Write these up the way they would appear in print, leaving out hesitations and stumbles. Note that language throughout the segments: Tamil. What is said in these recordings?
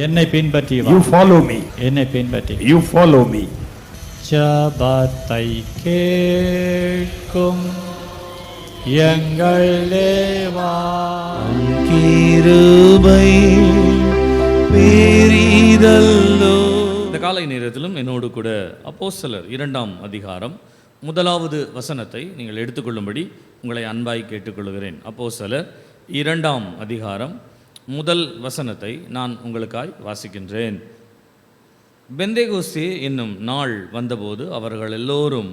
என்னை பின்பற்றி வா. You follow me. என்னை பின்பற்றி. You follow me. ஜபத்தை கேட்கும் எங்கள் தேவா, கிருபை பெரிதல்லோ. இந்த காலை நேரத்திலும் என்னோடு கூட அப்போஸ்தலர் 2ஆம் அதிகாரம் 1வது வசனத்தை நீங்கள் எடுத்துக்கொள்ளும்படி உங்களை அன்பாய் கேட்டுக்கொள்கிறேன். அப்போஸ்தலர் 2ஆம் அதிகாரம் 1 வசனத்தை நான் உங்களுக்காய் வாசிக்கின்றேன். பெந்தேகோஸ்தே என்னும் நாள் வந்தபோது அவர்கள் எல்லோரும்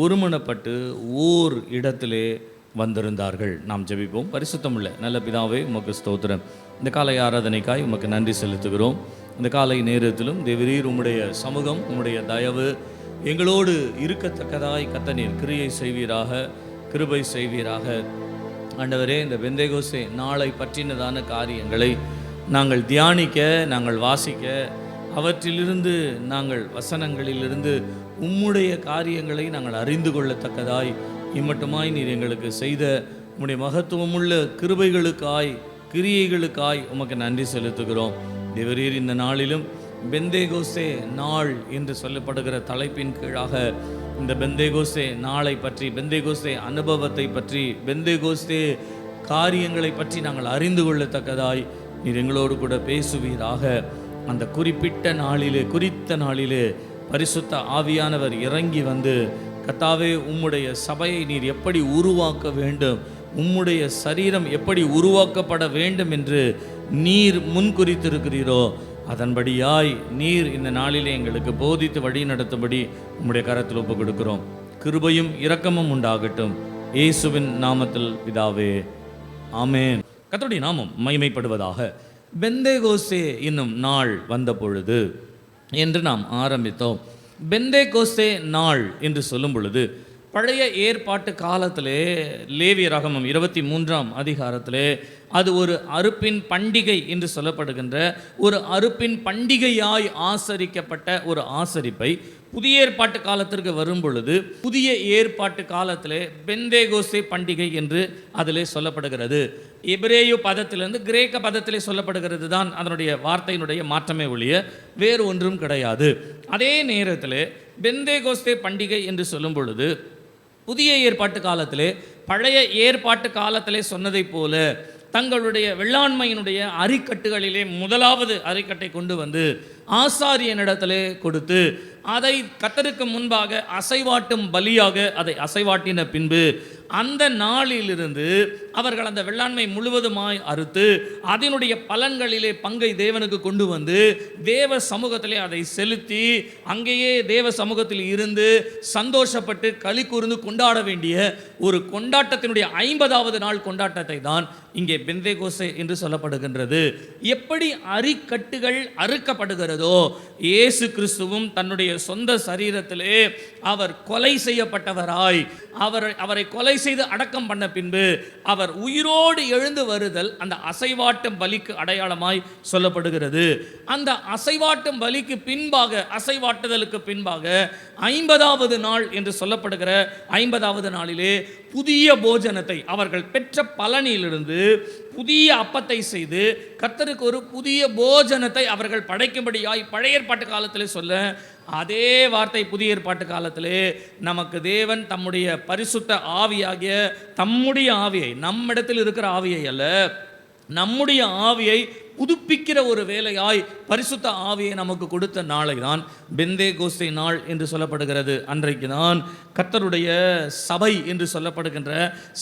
ஒருமனப்பட்டு ஓர் இடத்திலே வந்திருந்தார்கள். நாம் ஜெபிப்போம். பரிசுத்தமுள்ள நல்ல பிதாவே, உமக்கு ஸ்தோத்திரம். இந்த காலை ஆராதனைக்காய் உமக்கு நன்றி செலுத்துகிறோம். இந்த காலை நேரத்திலும் தேவரீர் உம்முடைய சமூகம், உம்முடைய தயவு எங்களோடு இருக்கத்தக்கதாய் கர்த்தர் கிரியை செய்வீராக, கிருபை செய்வீராக. ஆண்டவரே, இந்த பெந்தேகோஸ்தே நாளை பற்றினதான காரியங்களை நாங்கள் தியானிக்க, நாங்கள் வாசிக்க, அவற்றிலிருந்து நாங்கள் வசனங்களிலிருந்து உம்முடைய காரியங்களை நாங்கள் அறிந்து கொள்ளத்தக்கதாய் இம்மட்டுமாய் நீர் எங்களுக்கு செய்த உம்முடைய மகத்துவமுள்ள கிருபைகளுக்காய், கிரியைகளுக்காய் உமக்கு நன்றி செலுத்துகிறோம். தேவரீர் இந்த நாளிலும் பெந்தேகோஸ்தே நாள் என்று சொல்லப்படுகிற தலைப்பின் கீழாக இந்த பெந்தேகோஸ்தே நாளை பற்றி, பெந்தேகோஸ்தே அனுபவத்தை பற்றி, பெந்தேகோஸ்தே காரியங்களை பற்றி நாங்கள் அறிந்து கொள்ளத்தக்கதாய் நீர் எங்களோடு கூட பேசுவீராக. அந்த குறிப்பிட்ட நாளிலே, குறித்த நாளிலே பரிசுத்த ஆவியானவர் இறங்கி வந்து, கர்த்தாவே, உம்முடைய சபையை நீர் எப்படி உருவாக்க வேண்டும், உம்முடைய சரீரம் எப்படி உருவாக்கப்பட வேண்டும் என்று நீர் முன்குறித்திருக்கிறீரோ, அதன்படியாய் நீர் இந்த நாளிலே எங்களுக்கு போதித்து வழி நடத்தும்படி உம்முடைய கரத்தில் ஒப்புக் கொடுக்கிறோம். கிருபையும் இரக்கமும் உண்டாகட்டும், இயேசுவின் நாமத்தில் பிதாவே, ஆமென். கர்த்தருடைய நாமம் மகிமைப்படுவதாக. பெந்தேகோஸ்தே என்னும் நாள் வந்த பொழுது என்று நாம் ஆரம்பித்தோம். பெந்தேகோஸ்தே நாள் என்று சொல்லும் பொழுது பழைய ஏற்பாட்டு காலத்திலே லேவியராகமம் 23ஆம் அதிகாரத்திலே அது ஒரு அறுப்பின் பண்டிகை என்று சொல்லப்படுகின்ற ஒரு அறுப்பின் பண்டிகையாய் ஆசரிக்கப்பட்ட ஒரு ஆசரிப்பை புதிய ஏற்பாட்டு காலத்திற்கு வரும் பொழுது புதிய ஏற்பாட்டு காலத்திலே பெந்தேகோஸ்தே பண்டிகை என்று அதிலே சொல்லப்படுகிறது. எபிரேயு பதத்திலிருந்து கிரேக்க பதத்திலே சொல்லப்படுகிறது தான் அதனுடைய வார்த்தையினுடைய மாற்றமே ஒழிய வேறு ஒன்றும் கிடையாது. அதே நேரத்தில் பெந்தேகோஸ்தே பண்டிகை என்று சொல்லும் பொழுது புதிய ஏற்பாட்டு காலத்திலே பழைய ஏற்பாட்டு காலத்திலே சொன்னதை போல தங்களுடைய வெள்ளாண்மையினுடைய அரிக்கட்டுகளிலே முதலாவது அரிக்கட்டை கொண்டு வந்து ஆசாரியனிடத்திலே கொடுத்து அதை கர்த்தருக்கு முன்பாக அசைவாட்டும் பலியாக அதை அசைவாட்டின பின்பு அந்த நாளிலிருந்து அவர்கள் அந்த வெள்ளாண்மை முழுவதுமாய் அறுத்து அதனுடைய பலன்களிலே பங்கை தேவனுக்கு கொண்டு வந்து தேவ சமூகத்திலே அதை செலுத்தி அங்கேயே தேவ சமூகத்தில் இருந்து சந்தோஷப்பட்டு களி கூர்ந்து கொண்டாட வேண்டிய ஒரு கொண்டாட்டத்தினுடைய 50வது நாள் கொண்டாட்டத்தை தான் இங்கே பெந்தேகோஸ்தே என்று சொல்லப்படுகின்றது. எப்படி அரிக்கட்டுகள் அறுக்கப்படுகிறதோ, இயேசு கிறிஸ்துவும் தன்னுடைய சொந்த சரீரத்திலே அவர் கொலை செய்யப்பட்டவராய் அவரை கொலை செய்து அடக்கம் பண்ண பின்பு அவர் உயிரோடு எழுந்து வருதல் அந்த அசைவாட்டும் பலிக்கு அடையாளமாய் சொல்லப்படுகிறது. அந்த அசைவாட்டும் பலிக்கு பின்பாக, அசைவாட்டுதலுக்கு பின்பாக 50வது நாள் என்று சொல்லப்படுகிற 50வது நாளிலே புதிய போஜனத்தை அவர்கள் பெற்ற பலனிலிருந்து புதிய அப்பத்தை செய்து கர்த்தருக்கு ஒரு புதிய போஜனத்தை அவர்கள் படைக்கும்படியாய் பழைய ஏற்பாட்டு காலத்திலே சொல்ல, அதே வார்த்தை புதிய ஏற்பாட்டு காலத்திலே நமக்கு தேவன் தம்முடைய பரிசுத்த ஆவியாகிய தம்முடைய ஆவியை, நம்மிடத்தில் இருக்கிற ஆவியை அல்ல, நம்முடைய ஆவியை புதுப்பிக்கிற ஒரு வேலையாய் பரிசுத்த ஆவியை நமக்கு கொடுத்த நாளை தான் பெந்தேகோஸ்தே நாள் என்று சொல்லப்படுகிறது. அன்றைக்கு தான் கர்த்தருடைய சபை என்று சொல்லப்படுகின்ற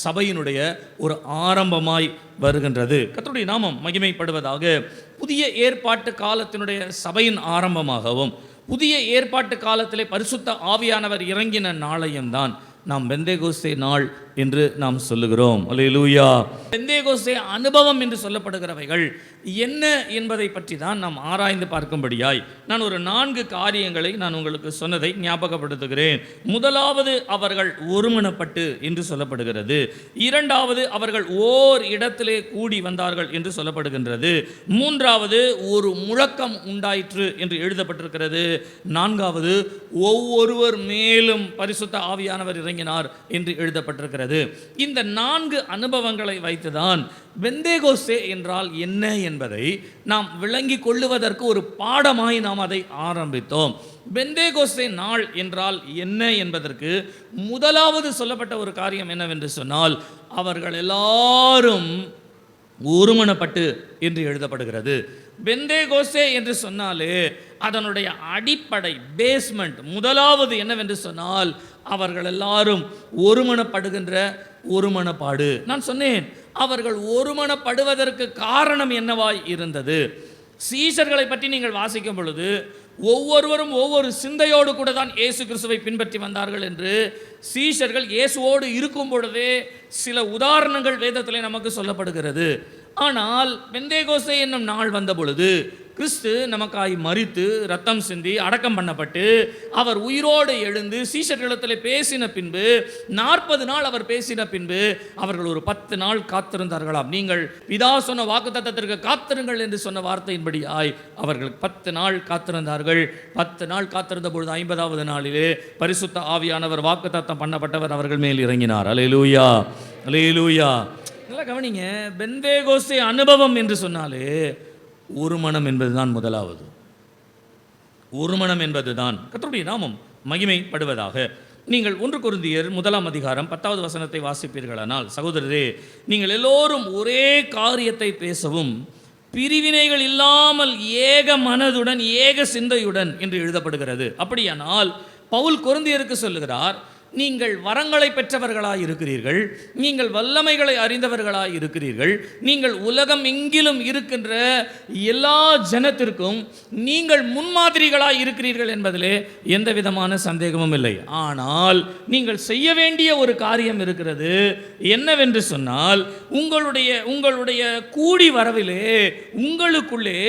சபையினுடைய ஒரு ஆரம்பமாய் வருகின்றது. கர்த்தருடைய நாமம் மகிமைப்படுவதாக. புதிய ஏற்பாட்டு காலத்தினுடைய சபையின் ஆரம்பமாகவும் புதிய ஏற்பாட்டு காலத்திலே பரிசுத்த ஆவியானவர் இறங்கின நாளையும் தான் நாம் பெந்தேகோஸ்தே நாள் என்று நாம் சொல்லுகிறோம். அல்லேலூயா. பெந்தேகோஸ்தே அனுபவம் என்று சொல்லப்படுகிறவைகள் என்ன என்பதை பற்றி தான் நாம் ஆராய்ந்து பார்க்கும்படியாய் நான் ஒரு 4 காரியங்களை நான் உங்களுக்கு சொன்னதை ஞாபகப்படுத்துகிறேன். முதலாவது, அவர்கள் ஒருமனப்பட்டு என்று சொல்லப்படுகிறது. இரண்டாவது, அவர்கள் ஓர் இடத்திலே கூடி வந்தார்கள் என்று சொல்லப்படுகின்றது. மூன்றாவது, ஒரு முழக்கம் உண்டாயிற்று என்று எழுதப்பட்டிருக்கிறது. நான்காவது, ஒவ்வொருவர் மேலும் பரிசுத்த ஆவியானவர் இறங்கினார் என்று எழுதப்பட்டிருக்கிறது. சொல்லப்படுகிறது. இந்த 4 அனுபவங்களை வைத்துதான் பெந்தேகோஸ்தே என்றால் என்ன என்பதை நாம் விளங்கி கொள்ளுவதற்கு ஒரு பாடமாய் நாம் அதை ஆரம்பித்தோம். பெந்தேகோஸ்தே நாள் என்றால் என்ன என்பதற்கு முதலாவது சொல்லப்பட்ட ஒரு காரியம் என்னவென்று சொன்னால், அவர்கள் எல்லாரும் ஒருமனப்பட்டு என்று எழுதப்படுகிறது. பெந்தேகோஸ்தே என்று சொன்னாலே அதனுடைய அடிப்படை பேஸ்மெண்ட் முதலாவது என்னவென்று சொன்னால், அவர்கள் எல்லாரும் ஒருமனப்படுகின்ற ஒருமனப்பாடு. நான் சொன்னேன், அவர்கள் ஒருமனப்படுவதற்கு காரணம் என்னவாய் இருந்தது? சீஷர்களை பற்றி நீங்கள் வாசிக்கும் பொழுது ஒவ்வொருவரும் ஒவ்வொரு சிந்தையோடு கூட தான் இயேசு கிறிஸ்துவை பின்பற்றி வந்தார்கள் என்று சீஷர்கள் இயேசுவோடு இருக்கும் பொழுதே சில உதாரணங்கள் வேதத்திலே நமக்கு சொல்லப்படுகிறது. ஆனால் பெந்தேகோஸ்தே என்னும் நாள் வந்த பொழுது கிறிஸ்து நமக்காய் மரித்து ரத்தம் சிந்தி அடக்கம் பண்ணப்பட்டு அவர் உயிரோடு எழுந்து சீஷர்களிடத்தில் பேசின பின்பு 40 நாள் அவர் பேசின பின்பு அவர்கள் ஒரு 10 நாள் காத்திருந்தார்களாம். நீங்கள் பிதா சொன்ன வாக்குத்தத்தத்திற்கு காத்திருங்கள் என்று சொன்ன வார்த்தையின்படியாய் அவர்கள் 10 நாள் காத்திருந்தார்கள். 10 நாள் காத்திருந்த பொழுது 50வது நாளிலே பரிசுத்த ஆவியானவர் வாக்குத்தத்தம் பண்ணப்பட்டவர் அவர்கள் மேல் இறங்கினார். அல்லேலூயா, அல்லேலூயா. நல்லா கவனிங்க, பெந்தேகோஸ்தே அனுபவம் என்று சொன்னாலே ஒரு மனம் என்பதுதான் முதலாவது. ஒரு மனம் என்பதுதான் கர்த்தருடைய நாமம் மகிமைப்படுவதாக. நீங்கள் 1 கொரிந்தியர் 1 அதிகாரம் 10வது வசனத்தை வாசிப்பீர்களானால், சகோதரரே, நீங்கள் எல்லோரும் ஒரே காரியத்தை பேசவும் பிரிவினைகள் இல்லாமல் ஏக மனதுடன் ஏக சிந்தையுடன் என்று எழுதப்படுகிறது. அப்படியானால் பவுல் கொரிந்தியருக்கு சொல்லுகிறார், நீங்கள் வரங்களை பெற்றவர்களாய் இருக்கிறீர்கள், நீங்கள் வல்லமைகளை அறிந்தவர்களாய் இருக்கிறீர்கள், நீங்கள் உலகம் எங்கிலும் இருக்கின்ற எல்லா ஜனத்திற்கும் நீங்கள் முன்மாதிரிகளாய் இருக்கிறீர்கள் என்பதிலே எந்த விதமான சந்தேகமும் இல்லை. ஆனால் நீங்கள் செய்ய வேண்டிய ஒரு காரியம் இருக்கிறது. என்னவென்று சொன்னால், உங்களுடைய கூடி வரவிலே உங்களுக்குள்ளே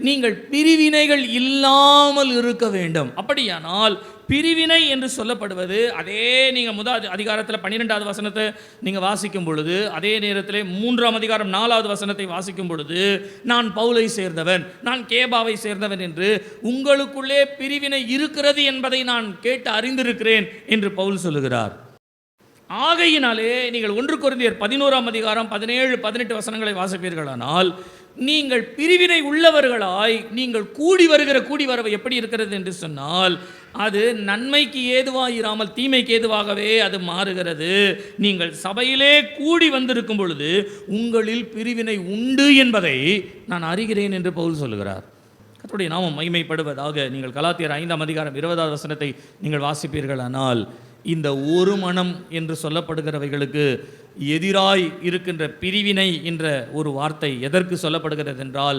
நீங்கள் பிரிவினைகள் இல்லாமல் இருக்க வேண்டும். அப்படியானால் பிரிவினை என்று சொல்லப்படுவது, அதே நீங்கள் முதல் அதிகாரத்தில் 12வது வசனத்தை நீங்கள் வாசிக்கும் பொழுது, அதே நேரத்தில் 3ஆம் அதிகாரம் 4வது வசனத்தை வாசிக்கும் பொழுது, நான் பவுலை சேர்ந்தவன், நான் கேபாவை சேர்ந்தவன் என்று உங்களுக்குள்ளே பிரிவினை இருக்கிறது என்பதை நான் கேட்டு அறிந்திருக்கிறேன் என்று பவுல் சொல்லுகிறார். ஆகையினாலே நீங்கள் 1 கொரிந்தியர் 11ஆம் அதிகாரம் 17, 18 வசனங்களை வாசிப்பீர்களானால், நீங்கள் பிரிவினை உள்ளவர்களாய் நீங்கள் கூடி வரவு எப்படி இருக்கிறது என்று சொன்னால், அது நன்மைக்கு ஏதுவாயிராமல் தீமைக்கு ஏதுவாகவே அது மாறுகிறது. நீங்கள் சபையிலே கூடி வந்திருக்கும் பொழுது உங்களில் பிரிவினை உண்டு என்பதை நான் அறிகிறேன் என்று பவுல் சொல்லுகிறார். கர்த்தருடைய நாமம் மகிமைப்படுவதாக. நீங்கள் கலாத்தியர் 5ஆம் அதிகாரம் 20வது வசனத்தை நீங்கள் வாசிப்பீர்களானால், இந்த ஒரு மனம் என்று சொல்லப்படுகிறவைகளுக்கு எதிராய் இருக்கின்ற பிரிவினை என்ற ஒரு வார்த்தை எதற்கு சொல்லப்படுகிறது என்றால்,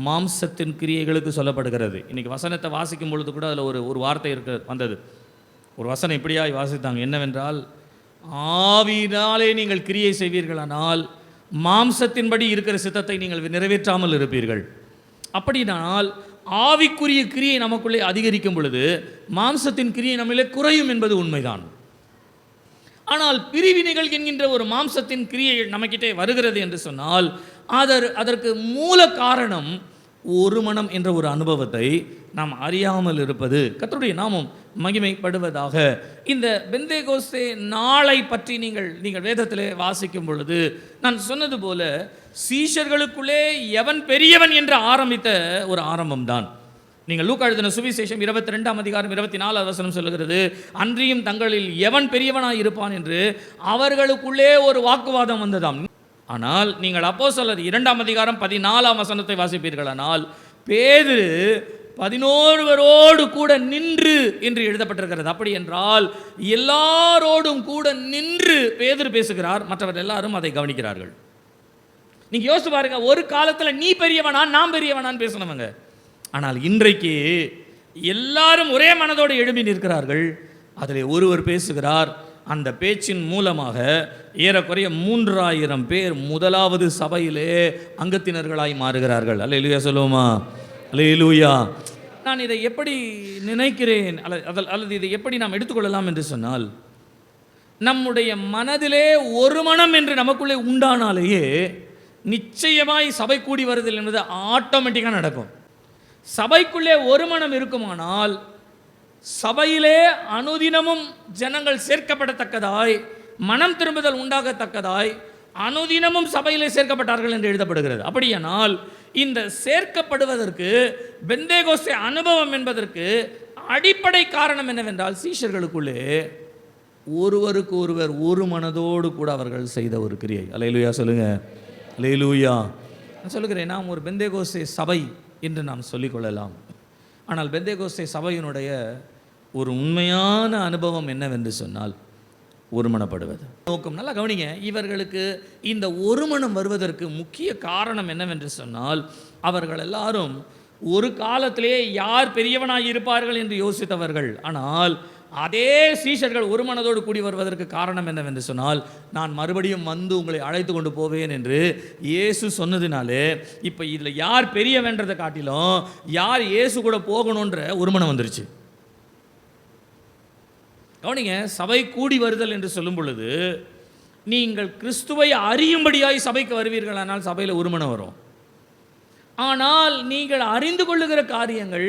மாம்சத்தின் கிரியைகளுக்கு சொல்லப்படுகிறது. இன்றைக்கி வசனத்தை வாசிக்கும் பொழுது கூட அதில் ஒரு வார்த்தை வந்தது. ஒரு வசனம் இப்படியாய் வாசித்தாங்க, என்னவென்றால், ஆவியினாலே நீங்கள் கிரியை செய்வீர்களானால் மாம்சத்தின்படி இருக்கிற சித்தத்தை நீங்கள் நிறைவேற்றாமல் இருப்பீர்கள். அப்படினால் ஆவிக்குரிய கிரியை நமக்குள்ளே அதிகரிக்கும் பொழுது மாம்சத்தின் கிரியை நம்மளே குறையும் என்பது உண்மைதான். ஆனால் பிரிவினைகள் என்கின்ற ஒரு மாம்சத்தின் கிரியை நமக்கிட்டே வருகிறது என்று சொன்னால் அதற்கு மூல காரணம் ஒரு மனம் என்ற ஒரு அனுபவத்தை நாம் அறியாமல் இருப்பது. கர்த்தருடைய நாமம் மகிமைப்படுவதாக. இந்த பெந்தேகோஸ்தே நாளை பற்றி நீங்கள் வேதத்திலே வாசிக்கும் பொழுது நான் சொன்னது போல சீஷர்களுக்குள்ளே எவன் பெரியவன் என்று ஆரம்பித்த ஒரு ஆரம்பம்தான். நீங்கள் லூக்கா எழுதின சுவிசேஷம் 22ஆம் அதிகாரம் 24வது வசனம் சொல்லுகிறது, அன்றியும் தங்களில் எவன் பெரியவனாய் இருப்பான் என்று அவர்களுக்குள்ளே ஒரு வாக்குவாதம் வந்ததாம். ஆனால் நீங்கள் அப்போஸ்தலர் 2ஆம் அதிகாரம் 14ஆம் வசனத்தை வாசிப்பீர்களானால், பேதுரு 11 கூட நின்று என்று எழுதப்பட்டிருக்கிறது. அப்படி என்றால் எல்லாரோடும் கூட நின்று பேதுரு பேசுகிறார், மற்றவர் எல்லாரும் அதை கவனிக்கிறார்கள். நீங்க யோசிச்சு பாருங்க, ஒரு காலத்தில் நீ பெரியவனா நான் பெரியவனான்னு பேசணுங்க. ஆனால் இன்றைக்கு எல்லாரும் ஒரே மனதோடு எழும்பி நிற்கிறார்கள். அதில் ஒருவர் பேசுகிறார். அந்த பேச்சின் மூலமாக ஏறக்குறைய 3000 பேர் முதலாவது சபையிலே அங்கத்தினர்களாய் மாறுகிறார்கள். அல்லேலூயா சொல்லுவோமா? அல்லேலூயா. நான் இதை எப்படி நினைக்கிறேன் அல்லது இதை எப்படி நாம் எடுத்துக்கொள்ளலாம் என்று சொன்னால், நம்முடைய மனதிலே ஒரு மனம் என்று நமக்குள்ளே உண்டானாலேயே நிச்சயமாய் சபை கூடி வருதல் என்பது ஆட்டோமேட்டிக்காக நடக்கும். சபைக்குள்ளே ஒரு மனம் இருக்குமானால் சபையிலே அனுதினமும் ஜனங்கள் சேர்க்கப்படத்தக்கதாய் மனம் திரும்புதல் உண்டாகத்தக்கதாய் அனுதினமும் சபையிலே சேர்க்கப்பட்டார்கள் என்று எழுதப்படுகிறது. அப்படியானால் இந்த சேர்க்கப்படுவதற்கு பெந்தேகோஸ்தே அனுபவம் என்பதற்கு அடிப்படை காரணம் என்னவென்றால், சீஷர்களுக்குள்ளே ஒருவருக்கு ஒருவர் ஒரு மனதோடு கூட அவர்கள் செய்த ஒரு கிரியை. அல்லேலூயா சொல்லுங்க, அல்லேலூயா. நான் சொல்லுகிறேன், நாம் ஒரு பெந்தேகோஸ்தே சபை என்று நாம் சொல்லிக்கொள்ளலாம். ஆனால் பெந்தேகோஸ்தே சபையினுடைய ஒரு உண்மையான அனுபவம் என்னவென்று சொன்னால் ஒருமனப்படுவது. நோக்கம் நல்லா கவனிங்க. இவர்களுக்கு இந்த ஒருமனம் வருவதற்கு முக்கிய காரணம் என்னவென்று சொன்னால், அவர்கள் எல்லாரும் ஒரு காலத்திலே யார் பெரியவனாய் இருப்பார்கள் என்று யோசித்தவர்கள். ஆனால் அதே சீஷர்கள் ஒரு மனதோடு கூடி வருவதற்கு காரணம் என்னவென்று சொன்னால், நான் மறுபடியும் வந்து உங்களை அழைத்து கொண்டு போவேன் என்று இயேசு சொன்னதினாலே இப்போ இதில் யார் பெரியவன்றதை காட்டிலும் யார் இயேசு கூட போகணுன்ற ஒரு மனம் வந்துருச்சு. கவனிங்க, சபை கூடி வருதல் என்று சொல்லும் பொழுது நீங்கள் கிறிஸ்துவை அறியும்படியாய் சபைக்கு வருவீர்களானால் சபையில் ஒரு மனம் வரும். ஆனால் நீங்கள் அறிந்து கொள்ளுகிற காரியங்கள்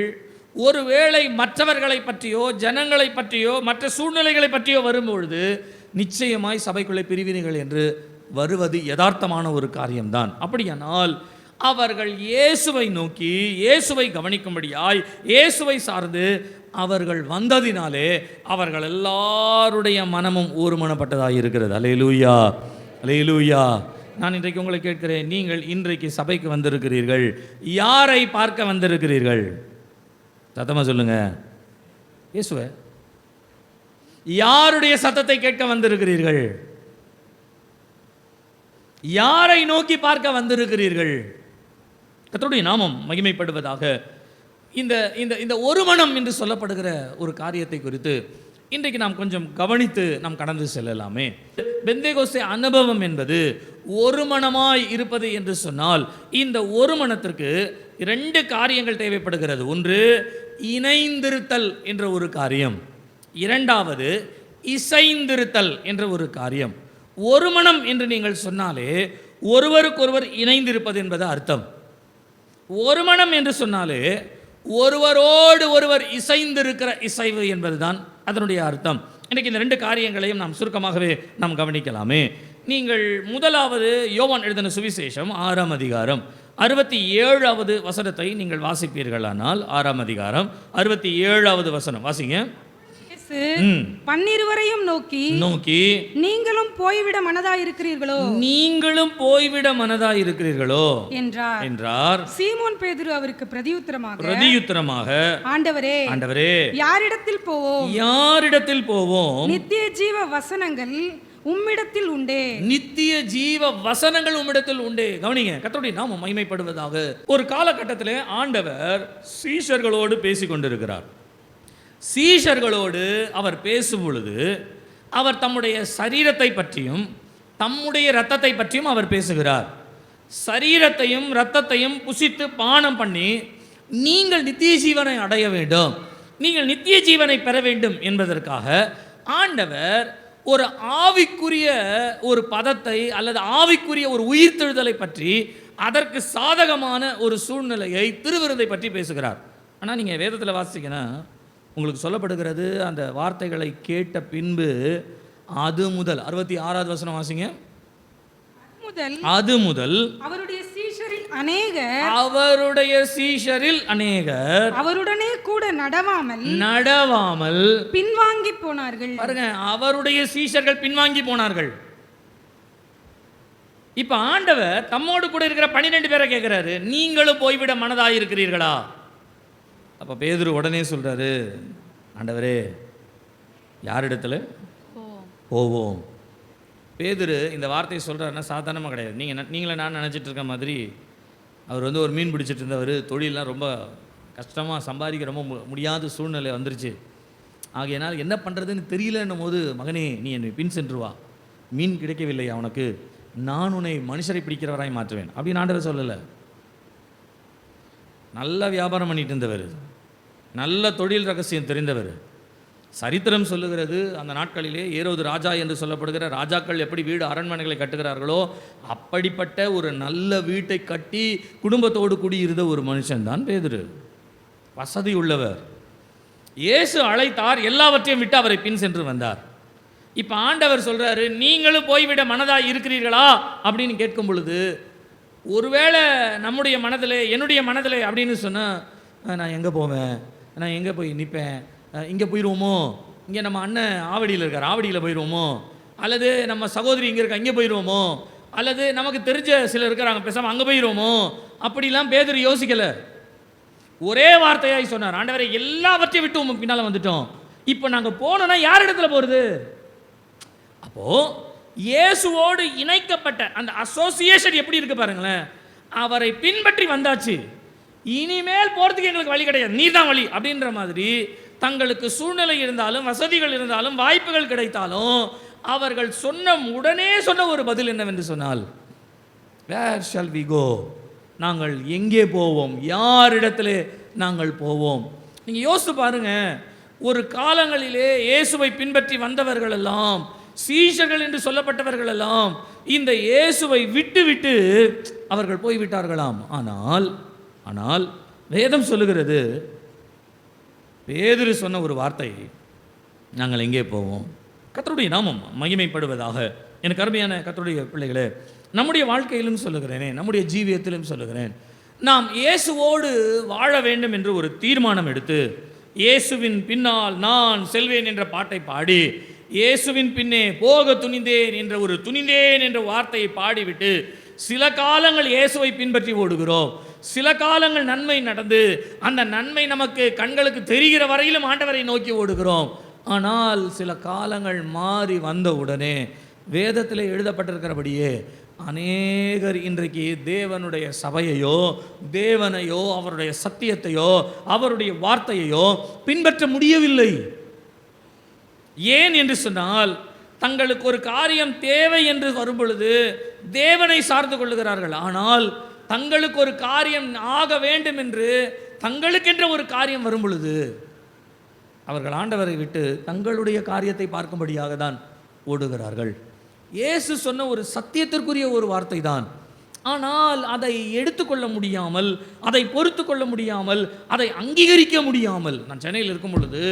ஒருவேளை மற்றவர்களை பற்றியோ ஜனங்களை பற்றியோ மற்ற சூழ்நிலைகளை பற்றியோ வரும்பொழுது நிச்சயமாய் சபைக்குள்ளே பிரிவினைகள் என்று வருவது யதார்த்தமான ஒரு காரியம்தான். அப்படியானால் அவர்கள் இயேசுவை நோக்கி இயேசுவை கவனிக்கும்படியாய் இயேசுவை சார்ந்து அவர்கள் வந்ததினாலே அவர்கள் எல்லாருடைய மனமும் ஒருமனப்பட்டதாக இருக்கிறது. அல்லேலூயா, அல்லேலூயா. நான் இன்றைக்கு உங்களை கேட்கிறேன், நீங்கள் இன்றைக்கு சபைக்கு வந்திருக்கிறீர்கள், யாரை பார்க்க வந்திருக்கிறீர்கள்? சத்தமாக சொல்லுங்க. இயேசுவை. யாருடைய சத்தத்தை கேட்க வந்திருக்கிறீர்கள்? யாரை நோக்கி பார்க்க வந்திருக்கிறீர்கள்? கர்த்தருடைய நாமம் மகிமைப்படுவதாக. இந்த இந்த இந்த ஒரு மனம் என்று சொல்லப்படுகிற ஒரு காரியத்தை குறித்து இன்றைக்கு நாம் கொஞ்சம் கவனித்து நாம் கடந்து செல்லலாமே. பெந்தேகோஸ்தே அனுபவம் என்பது ஒரு மனமாய் இருப்பது என்று சொன்னால், இந்த ஒரு மனத்திற்கு இரண்டு காரியங்கள் தேவைப்படுகிறது. ஒன்று இணைந்திருத்தல் என்ற ஒரு காரியம், இரண்டாவது இசைந்திருத்தல் என்ற ஒரு காரியம். ஒரு மனம் என்று நீங்கள் சொன்னாலே ஒருவருக்கொருவர் இணைந்திருப்பது என்பது அர்த்தம். ஒரு மனம் என்று சொன்னாலே ஒருவரோடு ஒருவர் இசைந்திருக்கிற இசைவு என்பதுதான் அதனுடைய அர்த்தம். இன்றைக்கு இந்த ரெண்டு காரியங்களையும் நாம் சுருக்கமாகவே நாம் கவனிக்கலாமே. நீங்கள் முதலாவது யோவான் எழுதின சுவிசேஷம் 6ஆம் அதிகாரம் 67வது வசனத்தை நீங்கள் வாசிப்பீர்களானால், 6ஆம் அதிகாரம் 67வது வசனம் வாசிங்க. பன்னிருவரையும் நோக்கி நீங்களும் போய்விட மனதாயிருக்கிறீர்களோ, நீங்களும் போய்விட மனதாயிருக்கிறீர்களோ என்றார். சீமோன் பேதுரு அவருக்கு பிரதியுத்தரமாக ஆண்டவரே, யாரிடத்தில் போவோம்? நித்திய ஜீவ வசனங்கள் உம்மிடத்தில் உண்டே. நித்திய ஜீவ வசனங்கள் உம்மிடத்தில் உண்டே. கவனிங்க, கர்த்தருடைய நாமம் மகிமைப்படுவதாக. ஒரு காலகட்டத்திலே ஆண்டவர் சீஷர்களோடு பேசிக் கொண்டிருக்கிறார். சீஷர்களோடு அவர் பேசும் பொழுது அவர் தம்முடைய சரீரத்தை பற்றியும் தம்முடைய இரத்தத்தை பற்றியும் அவர் பேசுகிறார். சரீரத்தையும் இரத்தத்தையும் புசித்து பானம் பண்ணி நீங்கள் நித்திய ஜீவனை அடைய வேண்டும், நீங்கள் நித்திய ஜீவனை பெற வேண்டும் என்பதற்காக ஆண்டவர் ஒரு ஆவிக்குரிய ஒரு பதத்தை அல்லது ஆவிக்குரிய ஒரு உயிர்த்தெழுதலை பற்றி, அதற்கு சாதகமான ஒரு சூழ்நிலையை, திருவிருதை பற்றி பேசுகிறார். ஆனால் நீங்கள் வேதத்தில் வாசிங்கன்னா உங்களுக்கு சொல்லப்படுகிறது, அந்த வார்த்தைகளை கேட்ட பின்பு அது முதல் 66வது வசனம் வாசிங்க. அது முதல் அவருடைய சீஷரில் அநேகர் அவருடனே கூட நடவாமல் பின்வாங்கி போனார்கள். பாருங்க, அவருடைய சீஷர்கள் பின்வாங்கி போனார்கள். இப்ப ஆண்டவர் தம்மோடு கூட இருக்கிற 12 பேரை கேட்கிறாரு, நீங்களும் போய்விட மனதாயிருக்கிறீர்களா? அப்போ பேதுரு உடனே சொல்கிறாரு, ஆண்டவரே யாரிடத்துல போவோம்? பேதுரு இந்த வார்த்தையை சொல்கிறாருன்னா சாதாரணமாக கிடையாது. நீங்களே நான் நினச்சிட்டு இருக்க மாதிரி அவர் ஒரு மீன் பிடிச்சிட்டு இருந்தவர், தொழிலெலாம் ரொம்ப கஷ்டமாக சம்பாதிக்க ரொம்ப முடியாத சூழ்நிலை வந்துருச்சு. ஆகையினால் என்ன பண்ணுறதுன்னு தெரியலன்னும் போது, மகனே நீ என்னை பின் சென்று வா, மீன் கிடைக்கவில்லை அவனுக்கு, நான் உன்னை மனுஷரை பிடிக்கிறவராய் மாற்றுவேன் அப்படின்னு ஆண்டவர் சொல்லலை. நல்ல வியாபாரம் பண்ணிட்டு இருந்தவர், நல்ல தொழில் ரகசியம் தெரிந்தவர். சரித்திரம் சொல்லுகிறது, அந்த நாட்களிலே ஏரோது ராஜா என்று சொல்லப்படுகிற ராஜாக்கள் எப்படி வீடு அரண்மனைகளை கட்டுகிறார்களோ அப்படிப்பட்ட ஒரு நல்ல வீட்டை கட்டி குடும்பத்தோடு கூடியிருந்த ஒரு மனுஷன்தான் பேதுரு. வசதி உள்ளவர். இயேசு அழைத்தார், எல்லாவற்றையும் விட்டு அவரை பின் சென்று வந்தார். இப்போ ஆண்டவர் சொல்கிறாரு, நீங்களும் போய்விட மனதாக இருக்கிறீர்களா அப்படின்னு கேட்கும் பொழுது, ஒருவேளை நம்முடைய மனதில், என்னுடைய மனதில் அப்படின்னு சொன்னால், நான் எங்கே போவேன், நான் எங்கே போய் நிற்பேன், இங்கே போயிடுவோமோ, இங்கே நம்ம அண்ணன் ஆவடியில் இருக்கார், ஆவடியில் போயிடுவோமோ, அல்லது நம்ம சகோதரி இங்கே இருக்கா, இங்கே போயிடுவோமோ, அல்லது நமக்கு தெரிஞ்ச சிலர் இருக்கிறாங்க, பேசாமல் அங்கே போயிடுவோமோ, அப்படிலாம் பேதுரு யோசிக்கலை. ஒரே வார்த்தையாய் சொன்னார், ஆண்டவரே எல்லாவற்றையும் விட்டு உங்க பின்னால் வந்துட்டோம், இப்போ நாங்கள் போனோன்னா யார் இடத்துல போகிறது? அப்போது இயேசுவோடு இணைக்கப்பட்ட அந்த அசோசியேஷன் எப்படி இருக்கு பாருங்களேன். அவரை பின்பற்றி வந்தாச்சு, இனிமேல் போகிறதுக்கு எங்களுக்கு வழி கிடையாது, நீ தான் வழி அப்படின்ற மாதிரி தங்களுக்கு சூழ்நிலை இருந்தாலும், வசதிகள் இருந்தாலும், வாய்ப்புகள் கிடைத்தாலும் அவர்கள் உடனே சொன்ன ஒரு பதில் என்னவென்று சொன்னால், வேர் ஷால் வி கோ, நாங்கள் எங்கே போவோம், யாரிடத்திலே நாங்கள் போவோம்? நீங்கள் யோசித்து பாருங்க, ஒரு காலங்களிலே இயேசுவை பின்பற்றி வந்தவர்கள் எல்லாம், சீஷர்கள் என்று சொல்லப்பட்டவர்கள் எல்லாம் இந்த இயேசுவை விட்டு விட்டு அவர்கள் போய்விட்டார்களாம். ஆனால் வேதம் சொல்லுகிறது, பேதுரு சொன்ன ஒரு வார்த்தை, நாங்கள் எங்கே போவோம்? கர்த்தருடைய நாமம் மகிமைப்படுவதாக. எனக்கு அருமையான கர்த்தருடைய பிள்ளைகளே, நம்முடைய வாழ்க்கையிலும் சொல்லுகிறேனே, நம்முடைய ஜீவியத்திலும் சொல்லுகிறேன், நாம் இயேசுவோடு வாழ வேண்டும் என்று ஒரு தீர்மானம் எடுத்து, இயேசுவின் பின்னால் நான் செல்வேன் என்ற பாட்டை பாடி, இயேசுவின் பின்னே போக துணிந்தேன் என்ற ஒரு துணிந்தேன் என்ற வார்த்தையை பாடிவிட்டு சில காலங்கள் இயேசுவை பின்பற்றி ஓடுகிறோம். சில காலங்கள் நன்மை நடந்து அந்த நன்மை நமக்கு கண்களுக்கு தெரிகிற வரையிலும் ஆண்டவரை நோக்கி ஓடுகிறோம். ஆனால் சில காலங்கள் மாறி வந்த உடனே வேதத்தில் எழுதப்பட்டிருக்கிறபடியே அநேகர் இன்றைக்கு தேவனுடைய சபையையோ, தேவனையோ, அவருடைய சத்தியத்தையோ, அவருடைய வார்த்தையையோ பின்பற்ற முடியவில்லை. ஏன் என்று சொன்னால், தங்களுக்கு ஒரு காரியம் தேவை என்று வரும்பொழுது தேவனை சார்ந்து கொள்ளுகிறார்கள். ஆனால் தங்களுக்கு ஒரு காரியம் ஆக வேண்டும் என்று தங்களுக்கென்ற ஒரு காரியம் வரும் பொழுது அவர்கள் ஆண்டவரை விட்டு தங்களுடைய காரியத்தை பார்க்கும்படியாக தான் ஓடுகிறார்கள். இயேசு சொன்ன ஒரு சத்தியத்திற்குரிய ஒரு வார்த்தை தான், ஆனால் அதை எடுத்துக்கொள்ள முடியாமல், அதை பொறுத்து கொள்ள முடியாமல், அதை அங்கீகரிக்க முடியாமல். நான் சென்னையில் இருக்கும் பொழுது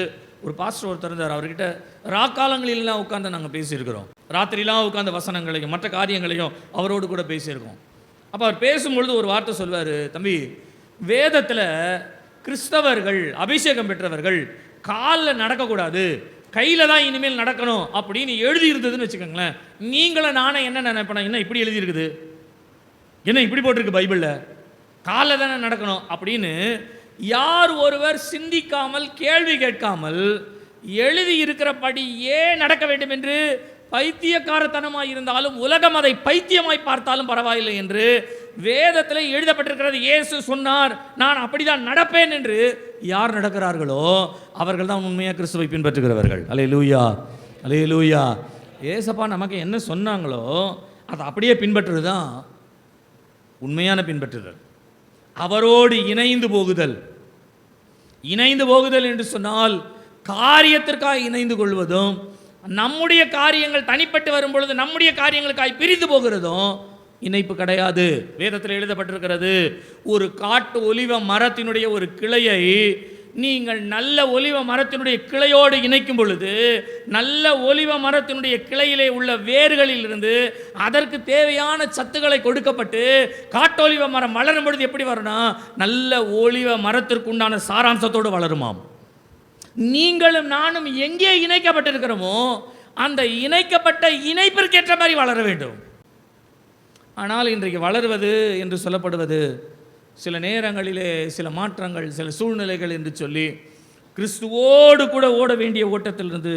ஒரு பாஸ்டர் ஒருத்தர் இருந்தார். அவர்கிட்ட ராக்காலங்களிலாம் உட்காந்து நாங்கள் பேசியிருக்கிறோம். ராத்திரிலாம் உட்காந்து வசனங்களையும் மற்ற காரியங்களையும் அவரோடு கூட பேசியிருக்கோம். அப்போ அவர் பேசும்பொழுது ஒரு வார்த்தை சொல்வார், தம்பி, வேதத்தில் கிறிஸ்தவர்கள், அபிஷேகம் பெற்றவர்கள் காலில் நடக்கக்கூடாது, கையில் தான் இனிமேல் நடக்கணும் அப்படின்னு எழுதி இருந்ததுன்னு வச்சுக்கோங்களேன். நீங்களும் நானே என்ன நினைப்பேன், என்ன இப்படி எழுதியிருக்குது, என்ன இப்படி போட்டிருக்கு பைபிளில், காலில் தானே நடக்கணும் அப்படின்னு யார் ஒருவர் சிந்திக்காமல், கேள்வி கேட்காமல், எழுதி இருக்கிறபடி ஏன் நடக்க வேண்டும் என்று பைத்தியக்காரத்தனமாய் இருந்தாலும், உலகம் அதை பைத்தியமாய் பார்த்தாலும் பரவாயில்லை என்று வேதத்தில் எழுதப்பட்டிருக்கிறது. இயேசு சொன்னார், நான் அப்படிதான் நடப்பேன் என்று யார் நடக்கிறார்களோ அவர்கள் தான் உண்மையாக கிறிஸ்துவை பின்பற்றுகிறவர்கள். அல்லேலூயா, அல்லேலூயா. ஏசப்பா நமக்கு என்ன சொன்னாங்களோ அதை அப்படியே பின்பற்றுறது தான் உண்மையான பின்பற்றுதல். அவரோடு இணைந்து போகுதல். இணைந்து போகுதல் என்று சொன்னால் காரியத்திற்காக இணைந்து கொள்வதும், நம்முடைய காரியங்கள் தனிப்பட்டு வரும் பொழுது நம்முடைய காரியங்களுக்காக பிரிந்து போகிறதும் இணைப்பு கிடையாது. வேதத்தில் எழுதப்பட்டிருக்கிறது, ஒரு காட்டு ஒலிவ மரத்தினுடைய ஒரு கிளையை நீங்கள் நல்ல ஒலிவ மரத்தினுடைய கிளையோடு இணைக்கும் பொழுது, நல்ல ஒலிவ மரத்தினுடைய கிளையிலே உள்ள வேர்களில் இருந்து அதற்கு தேவையான சத்துக்களை கொடுக்கப்பட்டு காட்டொலிவ மரம் வளரும் பொழுது எப்படி வரும்னா, நல்ல ஒலிவ மரத்திற்கு உண்டான சாராம்சத்தோடு வளருமாம். நீங்களும் நானும் எங்கே இணைக்கப்பட்டிருக்கிறோமோ அந்த இணைக்கப்பட்ட இணைப்பிற்கேற்ற மாதிரி வளர வேண்டும். ஆனால் இன்றைக்கு வளருவது என்று சொல்லப்படுவது சில நேரங்களிலே சில மாற்றங்கள், சில சூழ்நிலைகள் என்று சொல்லி கிறிஸ்துவோடு கூட ஓட வேண்டிய ஓட்டத்திலிருந்து